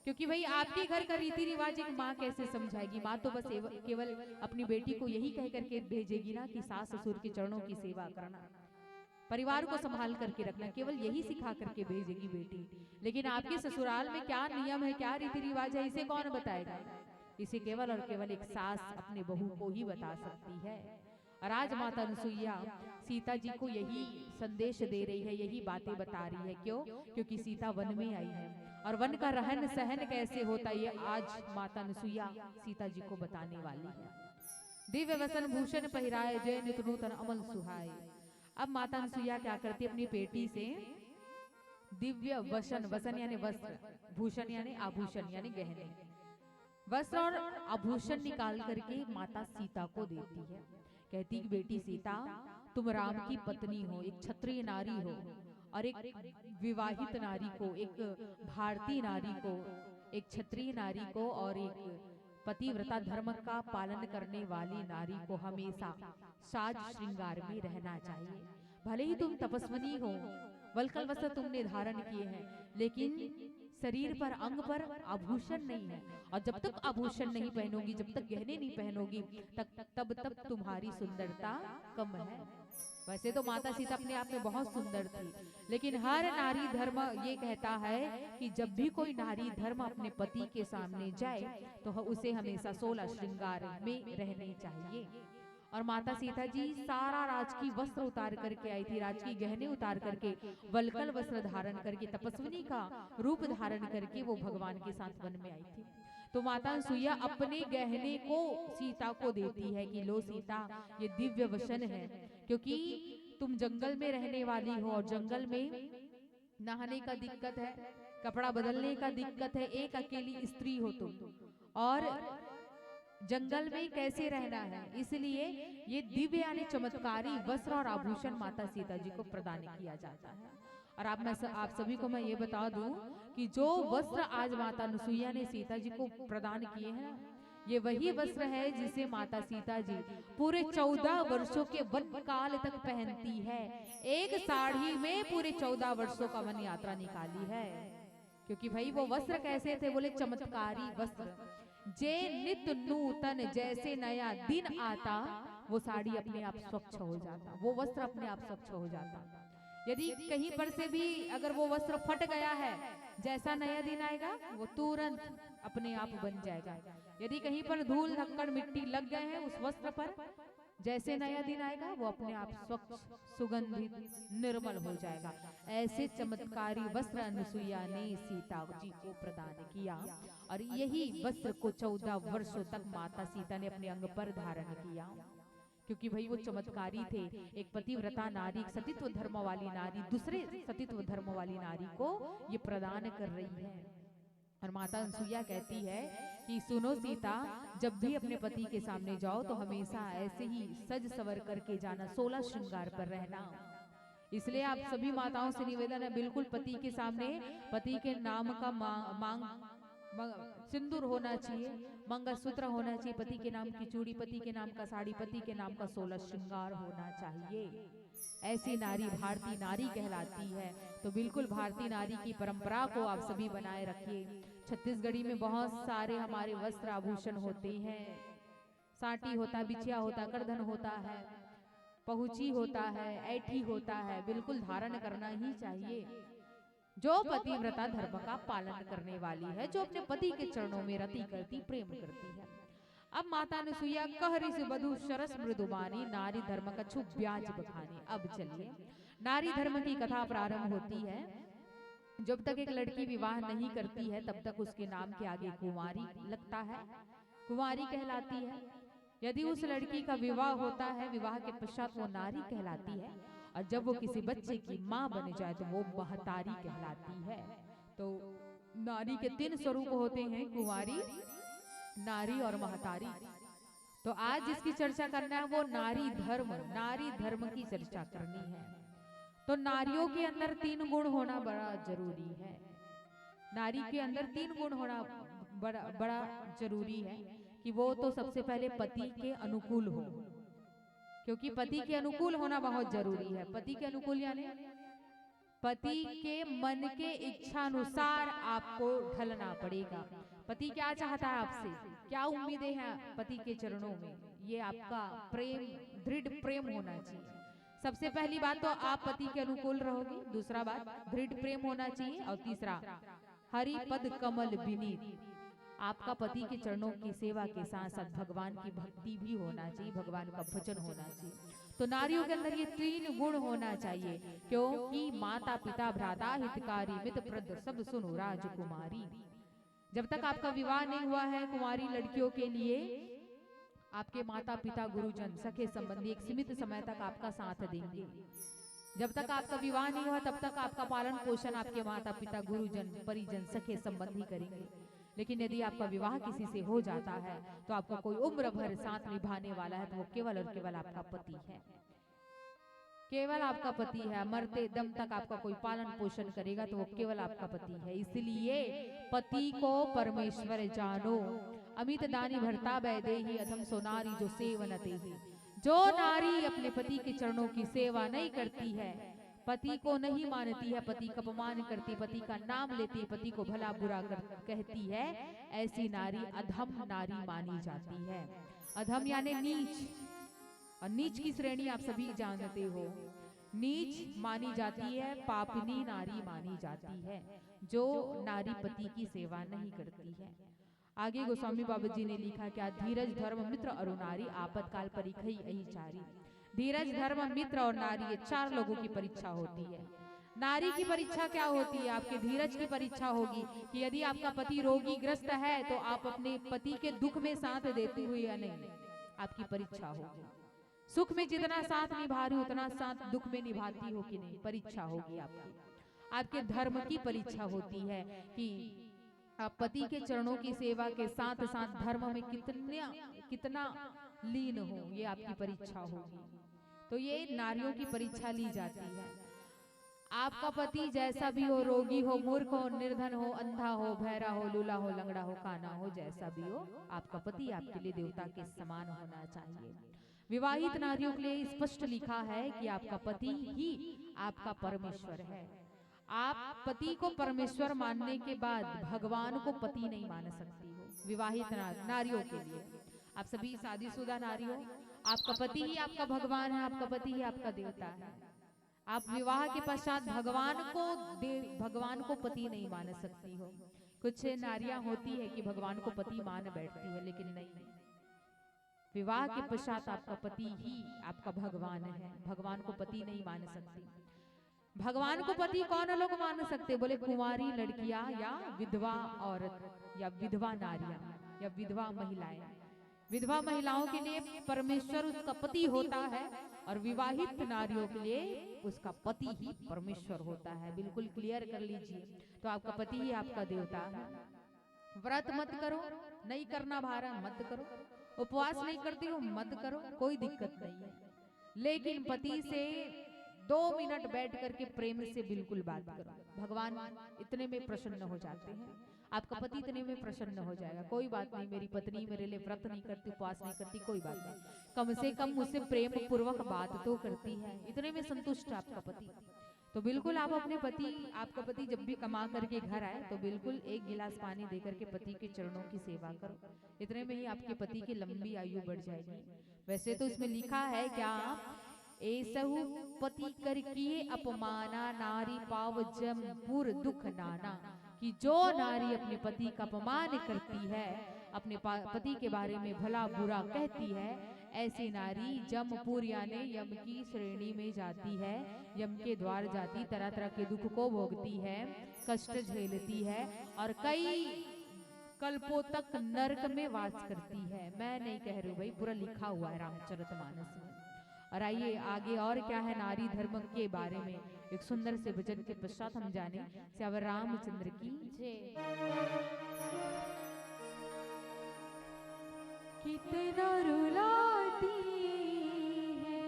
क्योंकि भाई आपके घर का रीति रिवाज एक माँ कैसे समझाएगी? माँ तो बस केवल अपनी बेटी को यही कह करके भेजेगी ना कि सास ससुर के चरणों की सेवा करना, परिवार को संभाल करके रखना, केवल यही सिखा करके भेजेगी बेटी। लेकिन आपके ससुराल में क्या नियम है, क्या रीति रिवाज है, इसे कौन बताएगा? इसे केवल और केवल एक सास अपने बहू को ही बता सकती है। और आज माता अनुसुईया सीता जी को यही संदेश दे रही है, यही बातें बता रही है। क्यों? क्योंकि सीता वन में आई है और वन का रहन सहन कैसे होता है, ये आज माता अनुसुईया सीता जी को बताने वाली है। दिव्य वसन भूषण पहिराए, जय नित नूतन अमल सुहाए। अब माता अनुसुईया क्या करती है, अपनी बेटी से दिव्य वसन, वसन यानी वस्त्र, भूषण यानी आभूषण यानी गहने, वस्त्र और आभूषण निकाल करके माता सीता को देती है। कहती कि बेटी सीता, तुम राम की पत्नी हो, एक क्षत्रिय नारी हो, और एक विवाहित नारी को, एक भारतीय नारी को, एक क्षत्रिय नारी को और एक पतिव्रता धर्म का पालन करने वाली नारी को हमेशा साज श्रृंगार में रहना चाहिए। भले ही तुम तपस्विनी हो, वल्कल वस्त्र तुमने धारण किए हैं, लेकिन शरीर पर, अंग पर आभूषण नहीं है। और जब तक आभूषण नहीं पहनोगी, जब तक गहने नहीं पहनोगी, तब तक तुम्हारी सुंदरता कम है। वैसे तो माता सीता अपने आप में बहुत सुंदर थी, लेकिन हर नारी धर्म ये कहता है कि जब भी कोई नारी धर्म अपने पति के सामने जाए तो उसे हमेशा 16 श्रृंगार में रहने चाहिए। और माता सीता जी सारा राजकीय वस्त्र उतार करके आई थी, राजकीय गहने उतार करके, वल्कल वस्त्र धारण करके, तपस्विनी का रूप धारण करके वो भगवान के साथ वन में आई थी। तो माता अनुसुईया अपने गहने को सीता को देती है कि लो सीता, ये दिव्य वसन है, क्योंकि तुम जंगल में रहने वाली हो और जंगल में नहाने का दिक्कत है, कपड़ा बदलने का दिक्कत है, एक अकेली स्त्री हो तुम, और जंगल में कैसे रहना है, इसलिए ये दिव्य यानी चमत्कारी वस्त्र और आभूषण माता सीता जी को प्रदान किया जाता है। और आप सभी को मैं ये बता दूं कि जो वस्त्र आज माता अनुसुईया ने सीता जी को प्रदान किए हैं, ये वही वस्त्र है जिसे माता सीता जी पूरे 14 वर्षों के वन काल तक पहनती है। एक साड़ी में पूरे 14 वर्षों का वन यात्रा निकाली है। क्योंकि भाई वो वस्त्र कैसे थे, बोले चमत्कारी वस्त्र, जे नित नूतन, जैसे नया दिन आता वो साड़ी अपने आप स्वच्छ हो जाता, वो वस्त्र अपने आप स्वच्छ हो जाता। यदि कहीं पर से भी अगर वो वस्त्र फट गया है, जैसा नया दिन आएगा वो तुरंत अपने आप बन जाएगा। यदि कहीं पर धूल धक्कड़ मिट्टी लग गए हैं उस वस्त्र पर, जैसे नया दिन आएगा वो अपने आप स्वच्छ, सुगंधित, निर्मल हो जाएगा। ऐसे चमत्कारी वस्त्र अनुसुईया ने सीता जी को प्रदान किया और यही वस्त्र को 14 वर्षों तक माता सीता ने अपने अंग पर धारण किया। क्योंकि भाई वो चमत्कारी थे, एक पतिव्रता नारी, सतीत्व धर्म वाली नारी दूसरे सतीत्व धर्म वाली नारी को ये प्रदान कर रही है। और माता अनुसुईया कहती है कि सुनो सीता, जब भी अपने पति के सामने जाओ तो हमेशा ऐसे ही सज सवर करके जाना, 16 श्रृंगार पर रहना। इसलिए आप सभी माताओं से निवेदन है, बिल्कुल पति के सामने पति के नाम का सिंदूर होना चाहिए, मंगलसूत्र होना चाहिए, पति के नाम की चूड़ी, पति के नाम का साड़ी, पति के नाम का 16 श्रृंगार होना चाहिए। ऐसी नारी भारतीय नारी कहलाती है। तो बिल्कुल भारतीय नारी की परंपरा को आप सभी बनाए रखिए। छत्तीसगढ़ी में बहुत सारे हमारे वस्त्र आभूषण होते हैं, साटी होता, बिछिया होता, करधन होता है, पहुंची होता है, ऐठी होता है, बिल्कुल धारण करना ही चाहिए। जो पतिव्रता धर्म का पालन करने वाली है, जो अपने पति के चरणों में रति करती, प्रेम करती है। अब माता अनुसुईया कहरी से बधु सरस मृदुबानी, नारी धर्म का छुप ब्याज बखानी। अब चलिए नारी धर्म की कथा प्रारंभ होती है। जब तक एक लड़की विवाह नहीं करती है तब तक उसके नाम के आगे कुंवारी लगता है, कुंवारी कहलाती है। यदि उस लड़की का विवाह होता है, विवाह के पश्चात वो नारी कहलाती है, और जब वो किसी बच्चे की माँ बन जाए तो वो महतारी कहलाती है। तो नारी के 3 स्वरूप होते हैं, कुंवारी, नारी और महतारी। तो आज जिसकी चर्चा करना है वो नारी धर्म की चर्चा करनी है। तो नारियों के अंदर 3 गुण होना बड़ा जरूरी है। नारी के अंदर 3 गुण होना बड़ा जरूरी है कि वो तो सबसे पहले पति के अनुकूल हो, क्योंकि पति के अनुकूल होना बहुत जरूरी है। पति के अनुकूल यानी पति के मन के इच्छा अनुसार आपको ढलना पड़ेगा। पति क्या चाहता है आपसे, क्या उम्मीदें हैं पति के चरणों में, ये आपका प्रेम, दृढ़ प्रेम होना चाहिए। सबसे पहली बात तो आप पति के अनुकूल रहोगे, दूसरा बात दृढ़ प्रेम होना चाहिए, और तीसरा हरि पद कमल विनीत। आपका पति के चरणों की सेवा के साथ साथ भगवान की भक्ति भी होना चाहिए, भगवान का भजन होना चाहिए। तो नारियों के अंदर ये 3 गुण होना चाहिए, क्योंकि माता पिता भ्राता हितकारी मित्रप्रद सब सुनो राजकुमारी। जब तक आपका विवाह नहीं हुआ है, कुंवारी लड़कियों के लिए आपके माता पिता, गुरुजन, सखे संबंधी एक सीमित समय तक आपका साथ देंगे। जब तक आपका विवाह नहीं हुआ तब तक आपका पालन पोषण आपके माता पिता, गुरुजन, परिजन, सखे संबंधी करेंगे। लेकिन यदि आपका विवाह किसी से हो जाता है तो आपका कोई उम्र भर साथ निभाने वाला है तो वो केवल और केवल आपका पति है, केवल आपका पति है। मरते दम तक आपका कोई पालन पोषण करेगा तो वो केवल आपका पति है। इसलिए पति को परमेश्वर जानो, अमित दानी भरता बैदेही अधम सो नारी जो सेवनते ही। जो नारी अपने पति के चरणों की सेवा नहीं करती है, पति को नहीं मानती है, पति का अपमान करती, पति का नाम लेती, पति को भला बुरा कहती है, ऐसी नारी अधम नारी मानी जाती है। अधम यानी नीच, और नीच की श्रेणी आप सभी जानते हो, नीच मानी जाती है, पापनी नारी मानी जाती है, जो नारी पति की सेवा नहीं करती है। आगे गोस्वामी बाबा जी ने लिखा, क्या धीरज धर्म मित्र और नारी आपातकाल परिखई यही चारी। धीरज धर्म मित्र और नारी, ये 4 लोगों की परीक्षा होती है। नारी की परीक्षा क्या होती है, आपके धीरज की परीक्षा होगी कि यदि आपका पति रोगी ग्रस्त है तो आप अपने पति के दुख में साथ देते हुए या नहीं, आपकी परीक्षा होगी। सुख में जितना साथ निभा रही उतना साथ दुख में निभाती हो कि नहीं, परीक्षा होगी आपकी। आपके धर्म की परीक्षा होती है कि आप पति के चरणों की सेवा के साथ साथ धर्म में कितना लीन हो, ये आपकी परीक्षा होगी। तो ये नारियों की परीक्षा ली जाती है। आपका पति जैसा भी हो, रोगी हो, मूर्ख हो, निर्धन हो, अंधा हो, बहरा हो, लूला हो, लंगड़ा हो, काना हो, जैसा भी हो, आपका पति आपके लिए देवता के समान होना चाहिए। विवाहित नारियों के लिए स्पष्ट लिखा है कि आपका पति ही आपका परमेश्वर है। आप पति को परमेश्वर मानने के बाद भगवान को पति नहीं मान सकती हो। विवाहित नारियों के लिए, आप सभी शादीशुदा नारियों, आपका पति ही आपका भगवान है, आपका पति ही आपका देवता है। आप विवाह के पश्चात भगवान को पति नहीं मान सकती हो। कुछ नारियां होती है कि भगवान को पति मान बैठती है, लेकिन नहीं, विवाह के पश्चात आपका पति ही आपका भगवान है, भगवान को पति नहीं मान सकती। भगवान को पति कौन लोग मान सकते, बोले कुंवारी लड़कियां या विधवा औरत या विधवा नारियां या विधवा महिलाएं। विधवा महिलाओं के लिए परमेश्वर उसका पति होता है और विवाहित नारियों के लिए उसका पति ही परमेश्वर होता है। बिल्कुल क्लियर कर लीजिए। तो आपका पति ही आपका देवता है। व्रत मत करो, नहीं करना भारा मत करो, उपवास नहीं करती हो मत करो, कोई दिक्कत नहीं है। लेकिन पति से 2 मिनट बैठ करके प्रेम से बिल्कुल बात करो। भगवान इतने में प्रसन्न हो जाते हैं, आपका पति इतने में प्रसन्न हो जाएगा। कोई बात नहीं, मेरी पत्नी मेरे लिए व्रत नहीं करती, उपवास नहीं करती, कोई बात नहीं, कम से कम मुझसे प्रेम पूर्वक बात तो करती है, इतने में संतुष्ट आपका पति। तो बिल्कुल आप अपने पति, आपका पति जब भी कमा करके घर आए तो बिल्कुल 1 गिलास पानी देकर के पति के चरणों की सेवा करो, इतने में ही आपके पति की लंबी आयु बढ़ जाएगी। वैसे तो इसमें लिखा है क्या, ऐसहु पति कर किए अपमाना, नारी पाव जम पुर दुख नाना, कि जो नारी अपने पति का अपमान करती है, अपने पति के बारे में भला बुरा कहती है, ऐसी नारी जमपुर यानी यम की श्रेणी में जाती है, यम के द्वार जाती, तरह तरह के दुख को भोगती है, कष्ट झेलती है और कई कल्पों तक नरक में वास करती है। मैं नहीं कह रही हूँ भाई, पूरा लिखा हुआ है रामचरितमानस में। और आइए आगे और क्या है नारी धर्म के बारे में एक सुंदर से भजन के पश्चात हम जाने। श्यावर रामचंद्र की जय। कितना रुलाती है,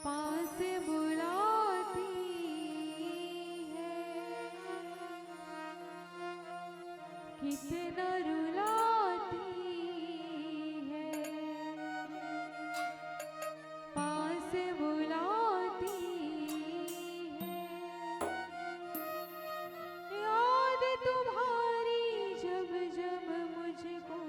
पास बुलाती है, कितना रुलाती है, पास बुलाती है, याद तुम्हारी जब जब मुझको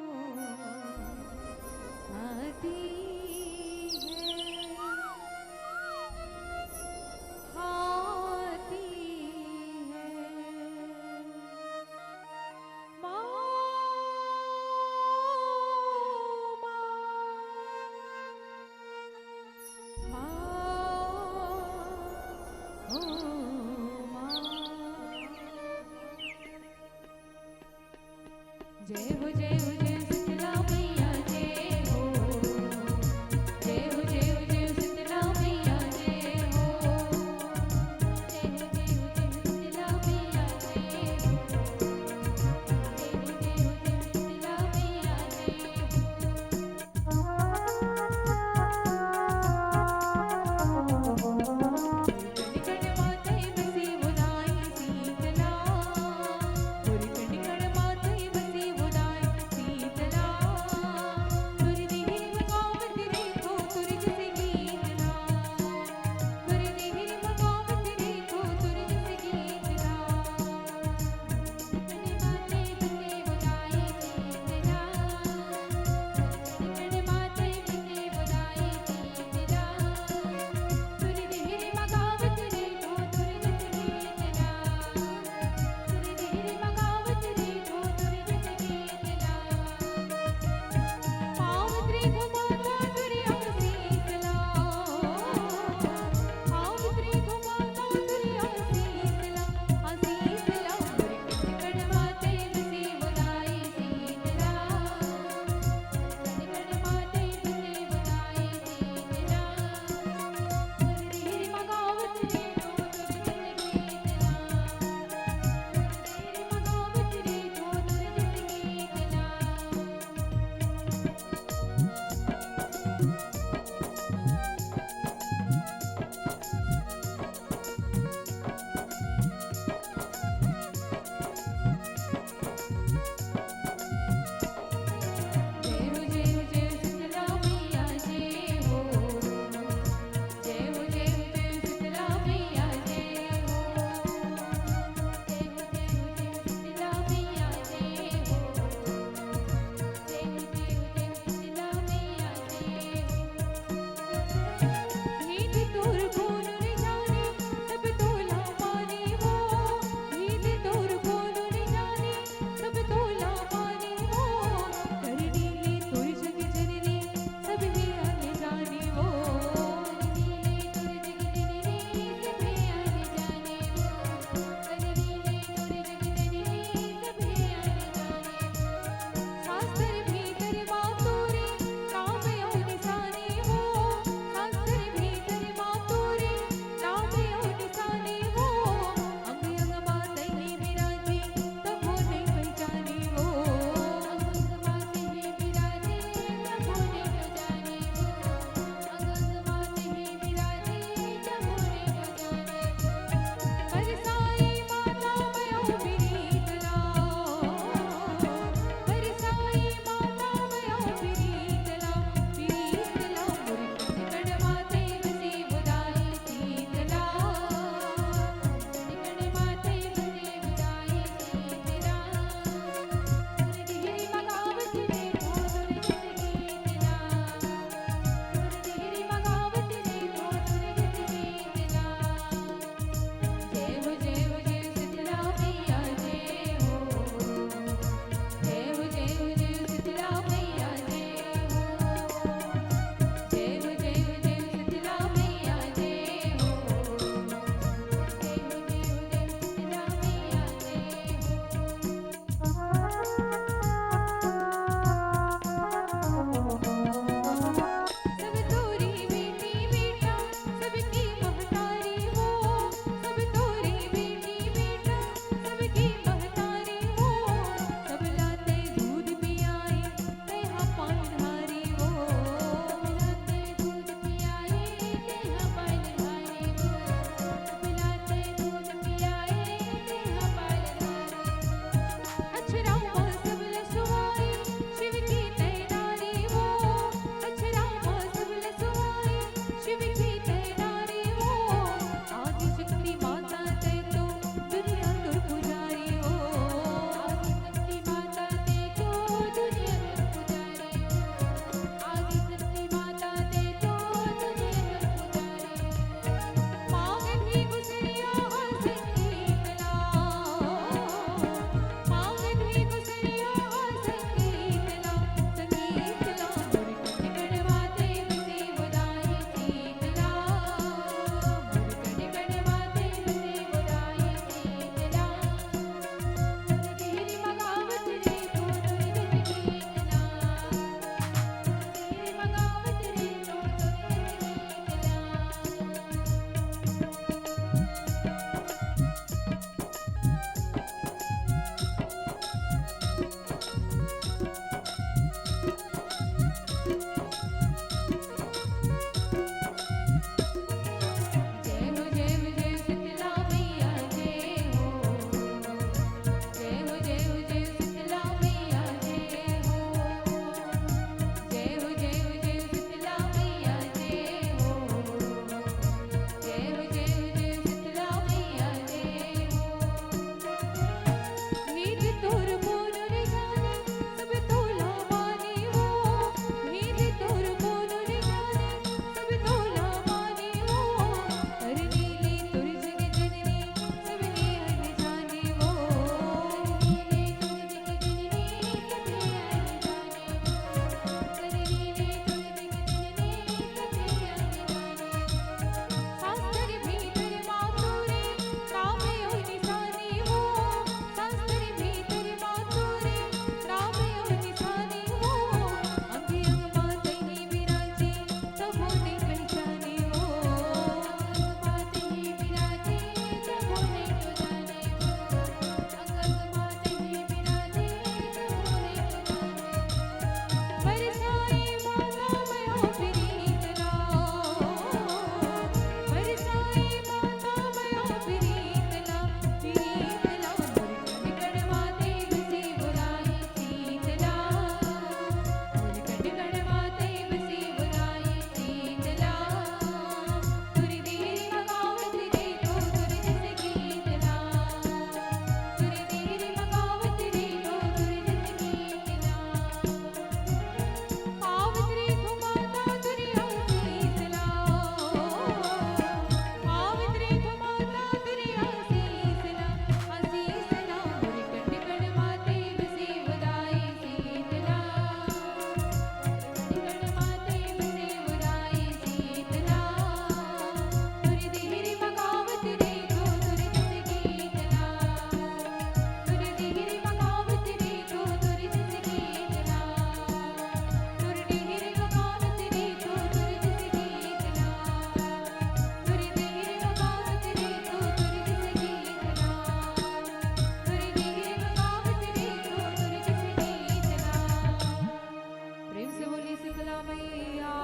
से बोली शीतला मैया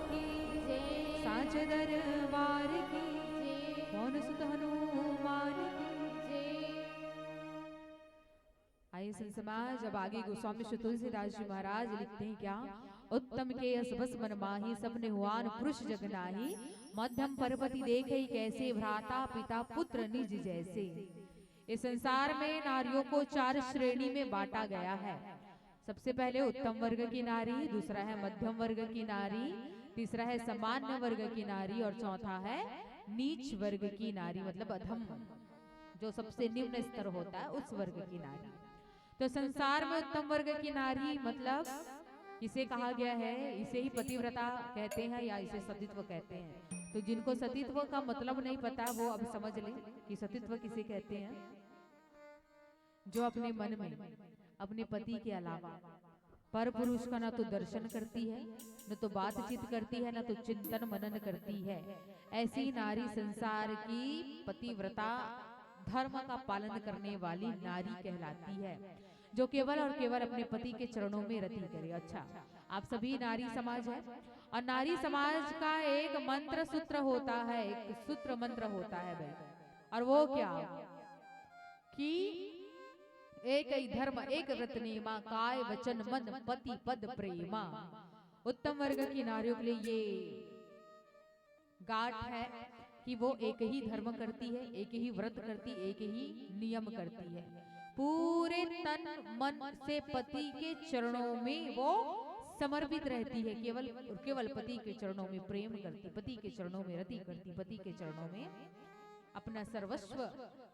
की जय सांच दरबार की जय पवन सुत हनुमान की। जय। आइए संत समाज अब आगे गोस्वामी श्री तुलसीदास जी महाराज लिखते हैं क्या। उत्तम के यस बस मन माही सबने हुआन पुरुष जग नाही। मध्यम परपति देखे कैसे भ्राता पिता पुत्र निज जैसे। इस संसार में नारियों को 4 श्रेणी में बांटा गया है। सबसे पहले उत्तम वर्ग की नारी, दूसरा है मध्यम वर्ग की नारी, तीसरा है सामान्य वर्ग की नारी और चौथा है नीच वर्ग की नारी, मतलब अधम, जो सबसे निम्न स्तर होता है उस वर्ग की नारी। तो संसार में उत्तम वर्ग की नारी मतलब इसे कहा गया है, इसे ही पतिव्रता कहते हैं या इसे सतीत्व कहते हैं। तो जिनको सतीत्व का मतलब नहीं पता वो अब समझ लें कि सतीत्व किसे कहते हैं। जो अपने मन में अपने पति के अलावा पर पुरुष का ना तो दर्शन करती है, न तो बातचीत करती है, न तो चिंतन मनन करती है, ऐसी नारी संसार की पतिव्रता धर्म का पालन करने वाली नारी कहलाती है, जो केवल और केवल अपने पति के चरणों में रति करे। अच्छा, आप सभी नारी समाज है और नारी समाज का एक मंत्र सूत्र होता है, एक सूत्र मंत्र होता है भाई, और वो क्या कि एक ही धर्म एक व्रत नेमा काय वचन मन पति पद प्रेमा। उत्तम वर्ग की नारियों के लिए ये गांठ है कि वो एक ही धर्म करती है, एक ही व्रत करती, एक ही नियम करती है, पूरे तन मन से पति के चरणों में वो समर्पित रहती है, केवल और केवल पति के चरणों में प्रेम करती, पति के चरणों में रति करती, पति के चरणों में अपना सर्वस्व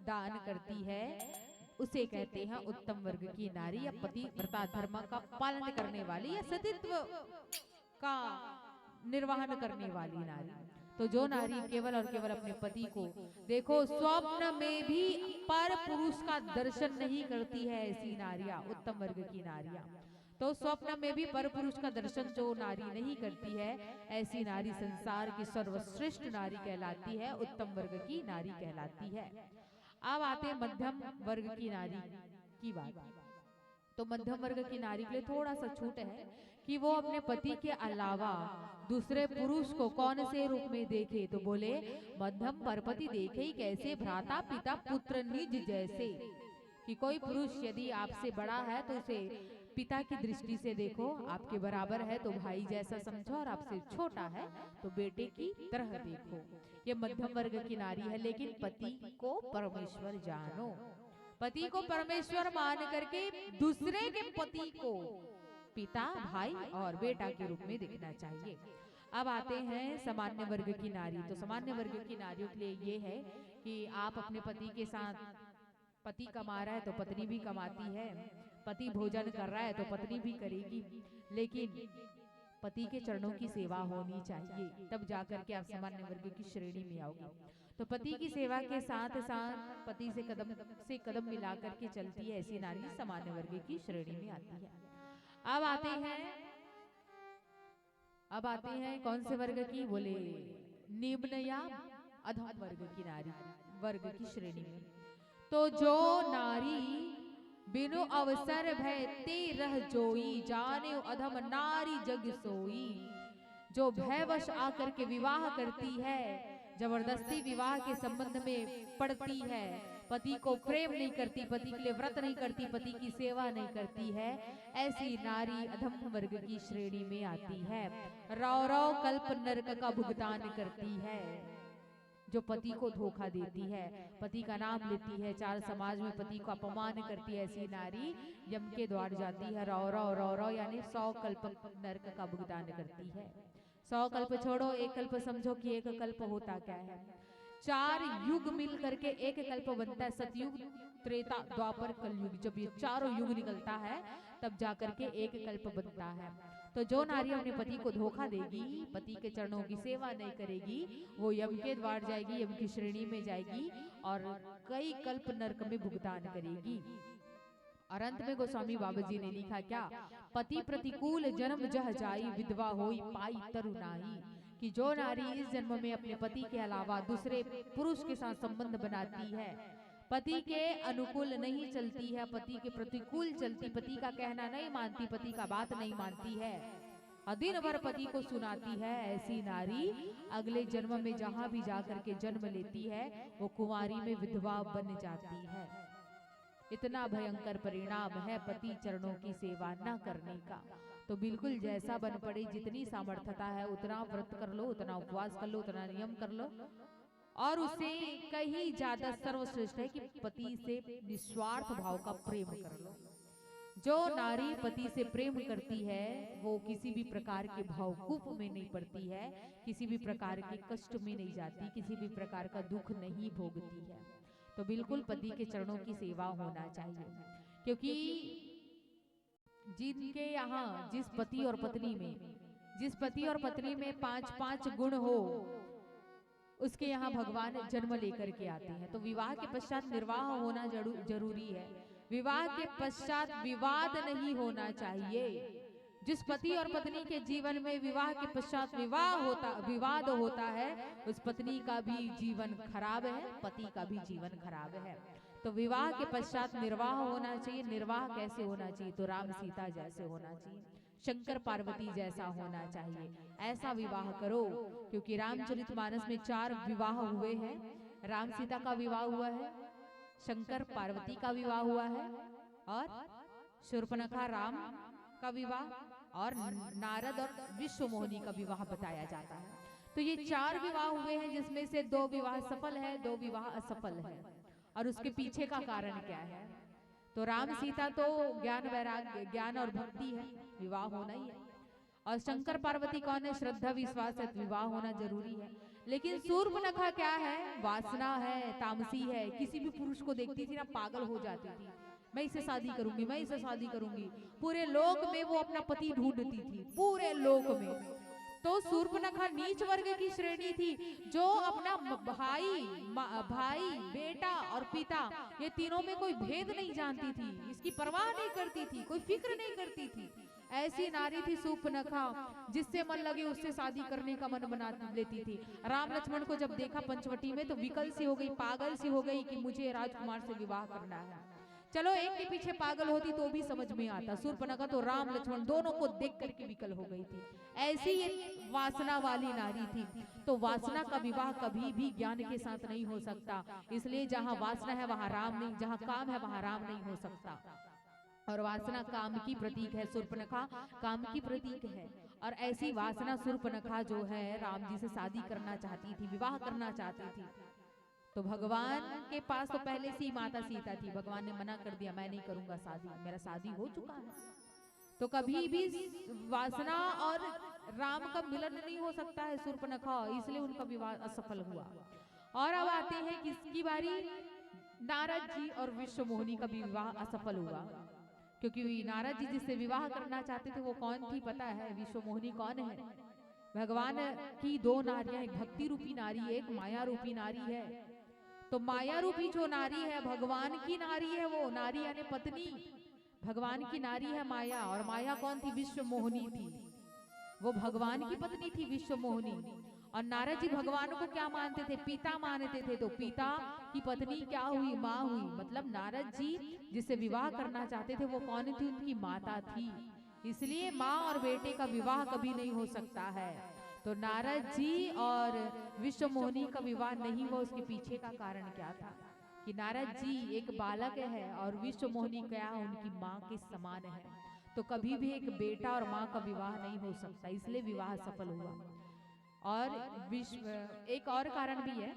दान करती है। उसे कहते हैं उत्तम वर्ग की नारी या पति व्रता धर्म का पालन करने वाली या सतीत्व का निर्वहन करने वाली नारी। तो जो नारी केवल और केवल अपने पति को देखो स्वप्न में भी पर पुरुष का दर्शन नहीं करती है, ऐसी नारियां उत्तम वर्ग की नारियां। तो स्वप्न में भी पर पुरुष का दर्शन जो नारी नहीं करती है, ऐसी नारी संसार की सर्वश्रेष्ठ नारी कहलाती है, उत्तम वर्ग की नारी कहलाती है। अब आते हैं मध्यम वर्ग की नारी की बात। तो मध्यम वर्ग की नारी के लिए थोड़ा सा छूट है कि वो अपने पति के अलावा दूसरे पुरुष को कौन से रूप में देखे। तो बोले मध्यम परपति देखे कैसे भ्राता पिता पुत्र निज जैसे, कि कोई पुरुष यदि आपसे बड़ा है तो उसे पिता की दृष्टि से देखो, आपके बराबर है तो भाई जैसा समझो, और आपसे छोटा है तो बेटे की तरह देखो। ये मध्यम वर्ग की नारी है। लेकिन पति को परमेश्वर जानो, पति को परमेश्वर मान करके दूसरे के पति को पिता भाई और बेटा के रूप में देखना चाहिए। अब आते हैं सामान्य वर्ग की नारी। तो सामान्य वर्ग की नारियों के लिए ये है कि आप अपने पति के साथ, पति कमा रहा है तो पत्नी भी कमाती है, पति भोजन कर रहा है तो पत्नी भी करेगी, लेकिन पति के चरणों की सेवा होनी चाहिए, तब जाकर के आप सामान्य वर्ग की श्रेणी में आओगे। तो पति की सेवा के साथ साथ पति से कदम मिला करके चलती है, ऐसी नारी सामान्य वर्ग की श्रेणी में आती है। अब आते हैं कौन से वर्ग की, बोले निम्न या अधम वर्ग की नारी वर्ग की श्रेणी में। तो जो नारी बिनु अवसर भय ते रह जोई, जाने अधम नारी जग सोई। जो भयवश आकर के विवाह करती है, जबरदस्ती विवाह के संबंध में पड़ती है, पति को प्रेम नहीं करती, पति के लिए व्रत नहीं करती, पति की सेवा नहीं करती है, ऐसी नारी अधम वर्ग की श्रेणी में आती है। रौ रौ कल्प नरक का भुगतान करती है। जो पति को धोखा देती है, पति का नाम लेती है, 4 समाज में पति को अपमान करती है, ऐसी नारी यम के द्वार जाती है। रौ रौ यानी 100 कल्प नरक का भुगतान करती है। 100 कल्प छोड़ो, एक कल्प समझो कि एक कल्प होता क्या है। 4 युग मिल करके एक कल्प बनता है। सतयुग, त्रेता, द्वापर, कलयुग, जब ये चारों युग निकलता है तब जाकर के एक कल्प बनता है। तो जो नारी अपने पति को धोखा देगी, पति के चरणों की सेवा नहीं करेगी, वो यम के द्वार जाएगी, यम की श्रेणी में जाएगी और कई कल्प नरक में भुगतान करेगी। और अंत में गोस्वामी बाबा जी ने लिखा क्या, पति प्रतिकूल जन्म जह जाई, विधवा होई पाई तरुणाई। कि जो नारी इस जन्म में अपने पति के अलावा दूसरे पुरुष के साथ संबंध बनाती है, पति के अनुकूल नहीं चलती है, पति के प्रतिकूल चलती, पति का कहना नहीं मानती, पति का बात नहीं मानती है, और दिन भर पति को सुनाती है, ऐसी नारी अगले जन्म में जहां भी जाकर के जन्म लेती है वो कुंवारी में विधवा बन जाती है। इतना भयंकर परिणाम है पति चरणों की सेवा न करने का। तो बिल्कुल जैसा बन पड़े, जितनी सामर्थ्यता है उतना व्रत कर लो, उतना उपवास कर लो, उतना नियम कर लो, और उसे कहीं ज्यादा सर्वश्रेष्ठ है कि पति से निस्वार्थ भाव का प्रेम कर लो। जो नारी पति से प्रेम करती है वो किसी भी प्रकार के भावकूप में नहीं पड़ती है, किसी भी प्रकार के कष्ट में नहीं जाती, किसी भी प्रकार का दुख नहीं भोगती है। तो बिल्कुल पति के चरणों की सेवा होना चाहिए, क्योंकि जिनके यहाँ जिस पति और पत्नी में 5-5 गुण हो उसके यहाँ भगवान जन्म लेकर के आते हैं। तो विवाह के पश्चात निर्वाह होना जरूरी है। विवाह के पश्चात विवाद नहीं होना चाहिए। जिस पति और पत्नी के जीवन में विवाह के पश्चात विवाद होता है उस पत्नी का भी जीवन खराब है, पति का भी जीवन खराब है। तो विवाह के पश्चात निर्वाह होना चाहिए। निर्वाह कैसे होना चाहिए? तो राम सीता जैसे होना चाहिए, शंकर पार्वती जैसा होना चाहिए। ऐसा विवाह करो, क्योंकि रामचरितमानस में 4 विवाह हुए हैं। राम सीता का विवाह हुआ है, शंकर पार्वती का विवाह हुआ है, और शूर्पणखा राम का विवाह, और नारद और विश्वमोहिनी का विवाह बताया जाता है। तो ये 4 विवाह हुए हैं, जिसमें से 2 विवाह सफल है, 2 विवाह असफल है। और उसके पीछे का कारण क्या है? तो राम सीता तो ज्ञान वैराग्य, ज्ञान और भक्ति है, विवाह होना ही है। और शंकर पार्वती कौन है? श्रद्धा विश्वास है, विवाह होना जरूरी है। लेकिन शूर्पणखा क्या है? वासना है, तामसी है। किसी भी पुरुष को देखती थी ना पागल हो जाती थी, मैं इसे शादी करूंगी, मैं इसे शादी करूंगी। पूरे लोक में वो अपना पति ढूंढती थी, पूरे लोक में। तो शूर्पणखा नीच वर्ग की श्रेणी थी, जो अपना भाई, बेटा और पिता, ये तीनों में कोई भेद नहीं जानती थी, इसकी परवाह नहीं करती थी, कोई फिक्र नहीं करती थी। ऐसी नारी थी शूर्पणखा, जिससे मन लगे उससे शादी करने का मन बना लेती थी। राम लक्ष्मण को जब देखा पंचवटी में तो विकल सी हो गई, पागल सी हो गई कि मुझे राजकुमार से विवाह करना है। चलो एक के पीछे पागल होती तो भी समझ में आता, शूर्पणखा तो राम लक्ष्मण दोनों को देख करके विकल हो गई थी। ऐसी ये वासना वाली नारी थी। तो वासना का विवाह कभी भी ज्ञान के साथ नहीं हो सकता। इसलिए जहाँ वासना है वहाँ राम नहीं, जहाँ काम है वहाँ राम नहीं हो सकता। और वासना काम की प्रतीक है, शूर्पणखा काम की प्रतीक है। और ऐसी वासना शूर्पणखा जो है राम जी से शादी करना चाहती थी, विवाह करना चाहती थी। तो भगवान के पास तो पहले से ही माता सीता थी, भगवान ने मना कर दिया, मैं नहीं करूंगा शादी, मेरा शादी हो चुका है। तो कभी भी वासना और राम का मिलन नहीं हो सकता है शूर्पणखा, इसलिए उनका विवाह असफल हुआ। और अब आते हैं किसकी बारी? नारद जी और विश्वमोहिनी का विवाह असफल हुआ, क्योंकि नारद जी जिससे विवाह करना चाहते थे वो कौन थी पता है? विश्वमोहिनी कौन है? भगवान की 2 नारियां, एक भक्ति रूपी नारी, एक माया रूपी नारी है। तो माया रूपी जो नारी है भगवान की नारी है, वो नारी यानी पत्नी, भगवान की नारी है माया। और माया कौन थी? विश्वमोहिनी थी, वो भगवान की पत्नी थी विश्वमोहिनी। और नारद जी भगवान को क्या मानते थे? पिता मानते थे। तो पिता की पत्नी क्या हुई? माँ हुई। मतलब नारद जी जिससे विवाह करना चाहते थे वो कौन थी? उनकी माता थी। इसलिए माँ और बेटे का विवाह कभी नहीं हो सकता है। तो नारद जी और विश्वमोहिनी का विवाह नहीं हुआ, उसके पीछे का कारण क्या था? कि नारद जी एक बालक है और विश्वमोहिनी क्या? उनकी माँ के समान है। तो कभी भी एक बेटा और माँ का विवाह नहीं हो सकता, इसलिए विवाह सफल हुआ। और एक और कारण भी है,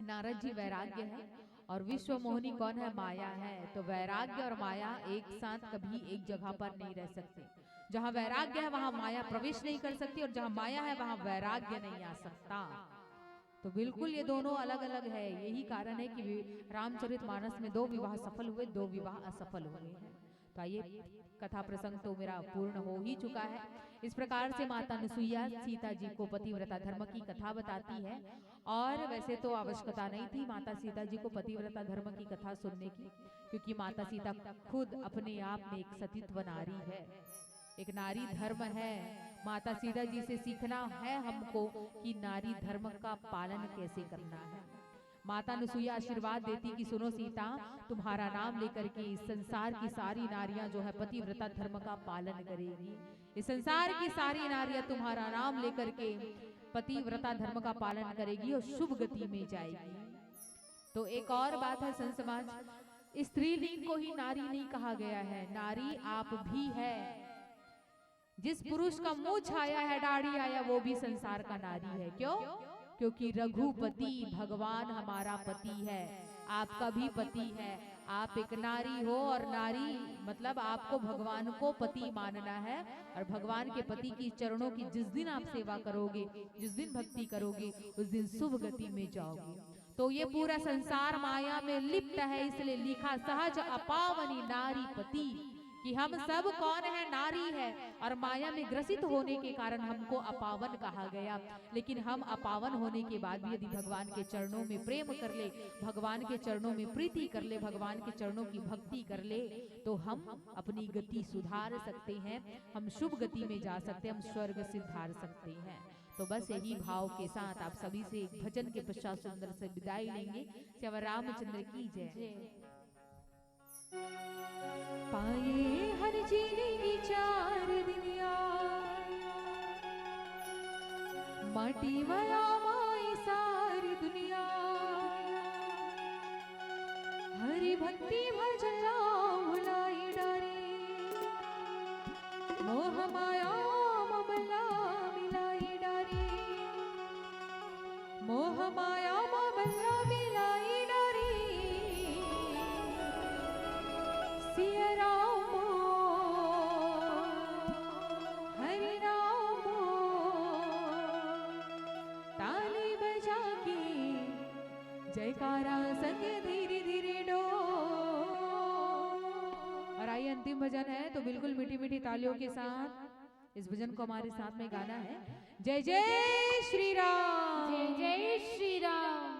नारद जी वैराग्य है और विश्वमोहिनी कौन है? माया है। तो वैराग्य और माया एक साथ कभी एक जगह पर नहीं रह सकते। जहाँ वैराग्य है वहाँ माया प्रवेश नहीं कर सकती, और जहाँ माया है वहाँ वैराग्य नहीं आ सकता। तो बिल्कुल ये दोनों अलग अलग है। यही कारण है कि रामचरितमानस में 2 विवाह सफल हुए, 2 विवाह असफल हुए हैं। तो आइए, कथा प्रसंग तो मेरा पूर्ण हो ही चुका है। इस प्रकार से माता अनुसुईया सीता जी को पतिव्रता धर्म की कथा बताती है। और वैसे तो आवश्यकता नहीं थी माता सीता जी को पतिव्रता धर्म की कथा सुनने की, क्योंकि माता सीता खुद अपने आप में एक सतीत्व नारी है, एक नारी धर्म है। माता सीता जी से सीखना है हमको कि नारी धर्म का पालन कैसे करना है। माता अनुसुईया आशीर्वाद देती कि सुनो सीता, तुम्हारा नाम लेकर के इस संसार की सारी नारियां जो है पतिव्रता धर्म का पालन करेगी। इस संसार की सारी नारियां तुम्हारा नाम लेकर के पतिव्रता धर्म का पालन करेगी और शुभ गति में जाएगी। तो एक और बात है संत समाज, स्त्रीलिंग को ही नारी नहीं कहा गया है, नारी आप भी है। जिस पुरुष का मुंह छाया है, दाढ़ी आया, वो भी संसार का नारी है। क्यों? क्योंकि रघुपति भगवान हमारा पति है, आपका भी पति है। आप एक नारी हो और नारी मतलब आपको भगवान को पति मानना है और भगवान के पति की चरणों की जिस दिन आप सेवा करोगे, जिस दिन भक्ति करोगे, उस दिन शुभ गति में जाओगे। तो ये पूरा संसार माया में लिप्त है, इसलिए लिखा सहज अपावनी नारी पति कि हम सब कौन है, नारी है और माया में ग्रसित होने के कारण हमको अपावन कहा गया। लेकिन हम अपावन होने के बाद भी यदि भगवान के चरणों में प्रेम कर ले, भगवान के चरणों में प्रीति कर ले, भगवान के चरणों की भक्ति कर ले, तो हम अपनी गति सुधार सकते हैं, हम शुभ गति में जा सकते हैं, हम स्वर्ग सिधार सकते हैं। तो बस यही भाव के साथ आप सभी से एक भजन के पश्चात सुंदर से विदाई लेंगे। श्री रामचंद्र की जय। पाए हर जिंदगी चार दुनिया, माटी माया माई सारी दुनिया, हरि भक्ति भजला भुलाई डारी, मोह माया ममला मिलाई डारी, मोह माया ममला मिलाई डारी। सिया राम हरि राम, ताली बजा के जयकारा संग धीरे धीरे डो। और आइए अंतिम भजन है, तो बिल्कुल मीठी मीठी तालियों के साथ इस भजन को हमारे साथ में गाना है। जय जय श्री राम, जय जय श्री राम।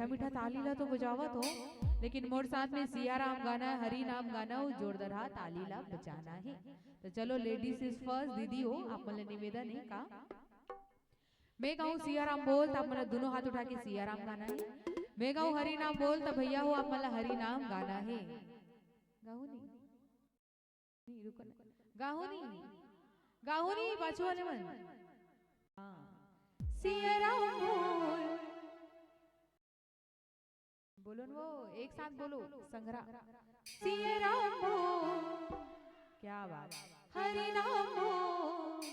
मीठा ताली ला तो बजावत हो, लेकिन मोर साथ में सिया राम गाना है, हरि नाम गाना हो, जोरदार ताली ला बजाना है। तो चलो लेडीज इज फर्स्ट। दीदी हो आप मला निवेदन है का मैं गाऊं सिया राम बोल तो आप मला दोनों हाथ उठा के सिया राम गाना है। मैं गाऊं हरि नाम बोल तो भैया हो आप मला हरि नाम गाना है। गाऊ नहीं रुको, गाऊ नहीं बाजू वाले मन सिया राम बोल, बोलो न वो, एक साथ बोलो संग्रह। सिया राम बोल, क्या बात। हरि नाम बोल।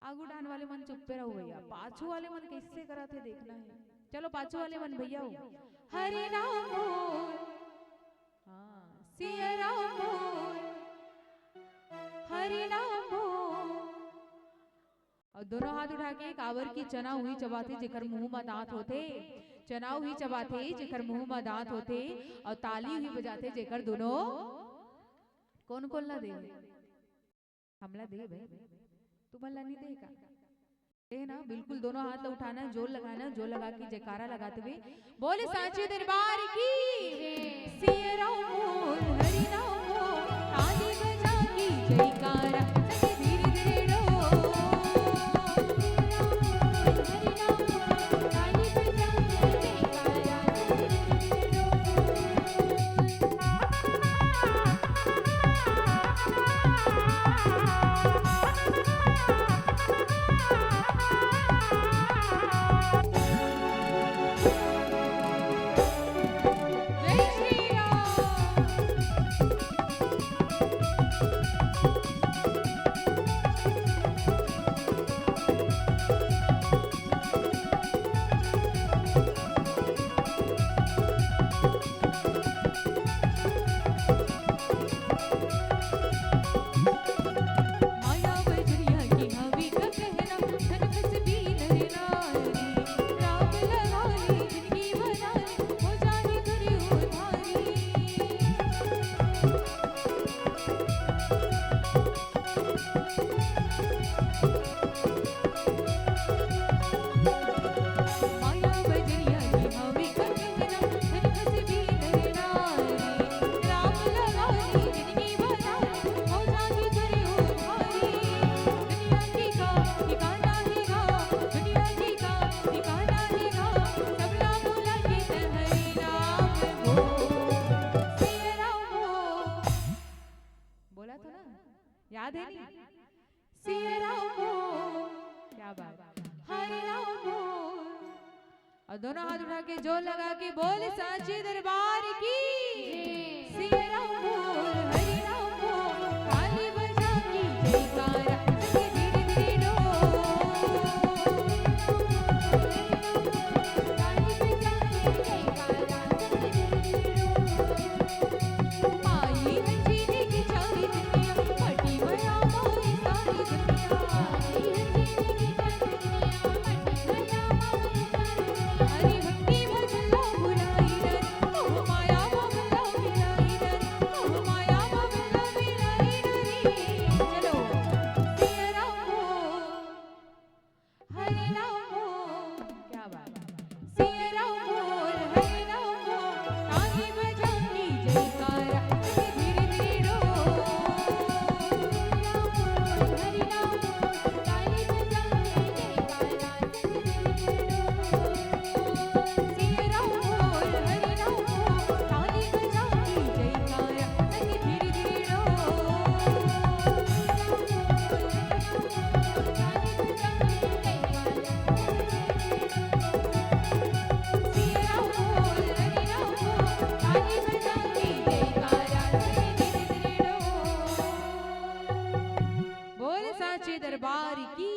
आगू डान वाले मन चुप पे रहो भैया, पाछू वाले मन कैसे करा थे देखना है। चलो पाछू वाले मन भैया हो। हरि नाम बोल, हाँ सिया राम बोल, हरि नाम बोल। और दोनों हाथ उठा के कावर की चना हुई चबाते जेकर मुंह में दांत होते, चना हुई चबाते जेकर मुंह में दांत होते, और ताली हुई बजाते जेकर दोनों। कौन कौन ला दे? हमला दे भाई, तुम्हारा नहीं देगा दे ना। बिल्कुल दोनों हाथ ला उठाना, जोर लगाना, जोर लगा के जयकारा लगाते हुए बोले सांचे दरबार की। सिया राम बोल, हरि नाम बोल, ताली बजा की जयकारा सखी धीरे धीरे डोल। हरि नाम बोल, ताली बजा की जयकारा सखी धीरे धीरे जय श्री राम। माया बजरिया की हवी का कहना, धन खस भी नर नारी। राम लगा ली जिंदगी बना ली, हो जाने करी उधारी। माया बजरिया की हवी का कहना, धन खस भी नर नारी। राम लगा ली जिंदगी बना ली, हो जाने करी उधारी। दुनिया की का ठिकाना है गा, दुनिया की का ठिकाना है गा। सबला बोला के हरि नाम बोल, सिया राम बोल। बोला तो ना, याद है नहीं? सिया राम बोल, क्या बात। हरि नाम बोल। और दोनों हाथ उठा के जोर लगा के बोले सांचे दरबार की। सिया राम बोल, हरि नाम बोल, ताली बजा की जयकारा सखी धीरे धीरे डोल। ताली बजा की जयकारा सखी धीरे धीरे डोल। आई है जीने की सारी दुनिया, फटी भया मोरी सारी दुनिया। आई है जीने की सारी दुनिया, फटी भया मोरी सारी दुनिया। हरि भक्ति भजलो बुलाई रन, ओह माया भवलो मिलाई रन, ओह माया भवलो मिलाई रनी। चलो सिया राम बोल, हरि नाम बोल। क्या बात। सिया राम बोल, हरि नाम बोल, ताली बजा की जयकारा सखी धीरे धीरे डोल। हरि नाम बोल, ताली बजा की जयकारा सखी धीरे धीरे डोल। सिया राम बोल, हरि नाम बोल, ताली बजा की जयकारा सखी धीरे धीरे बोले सांचे दरबार की।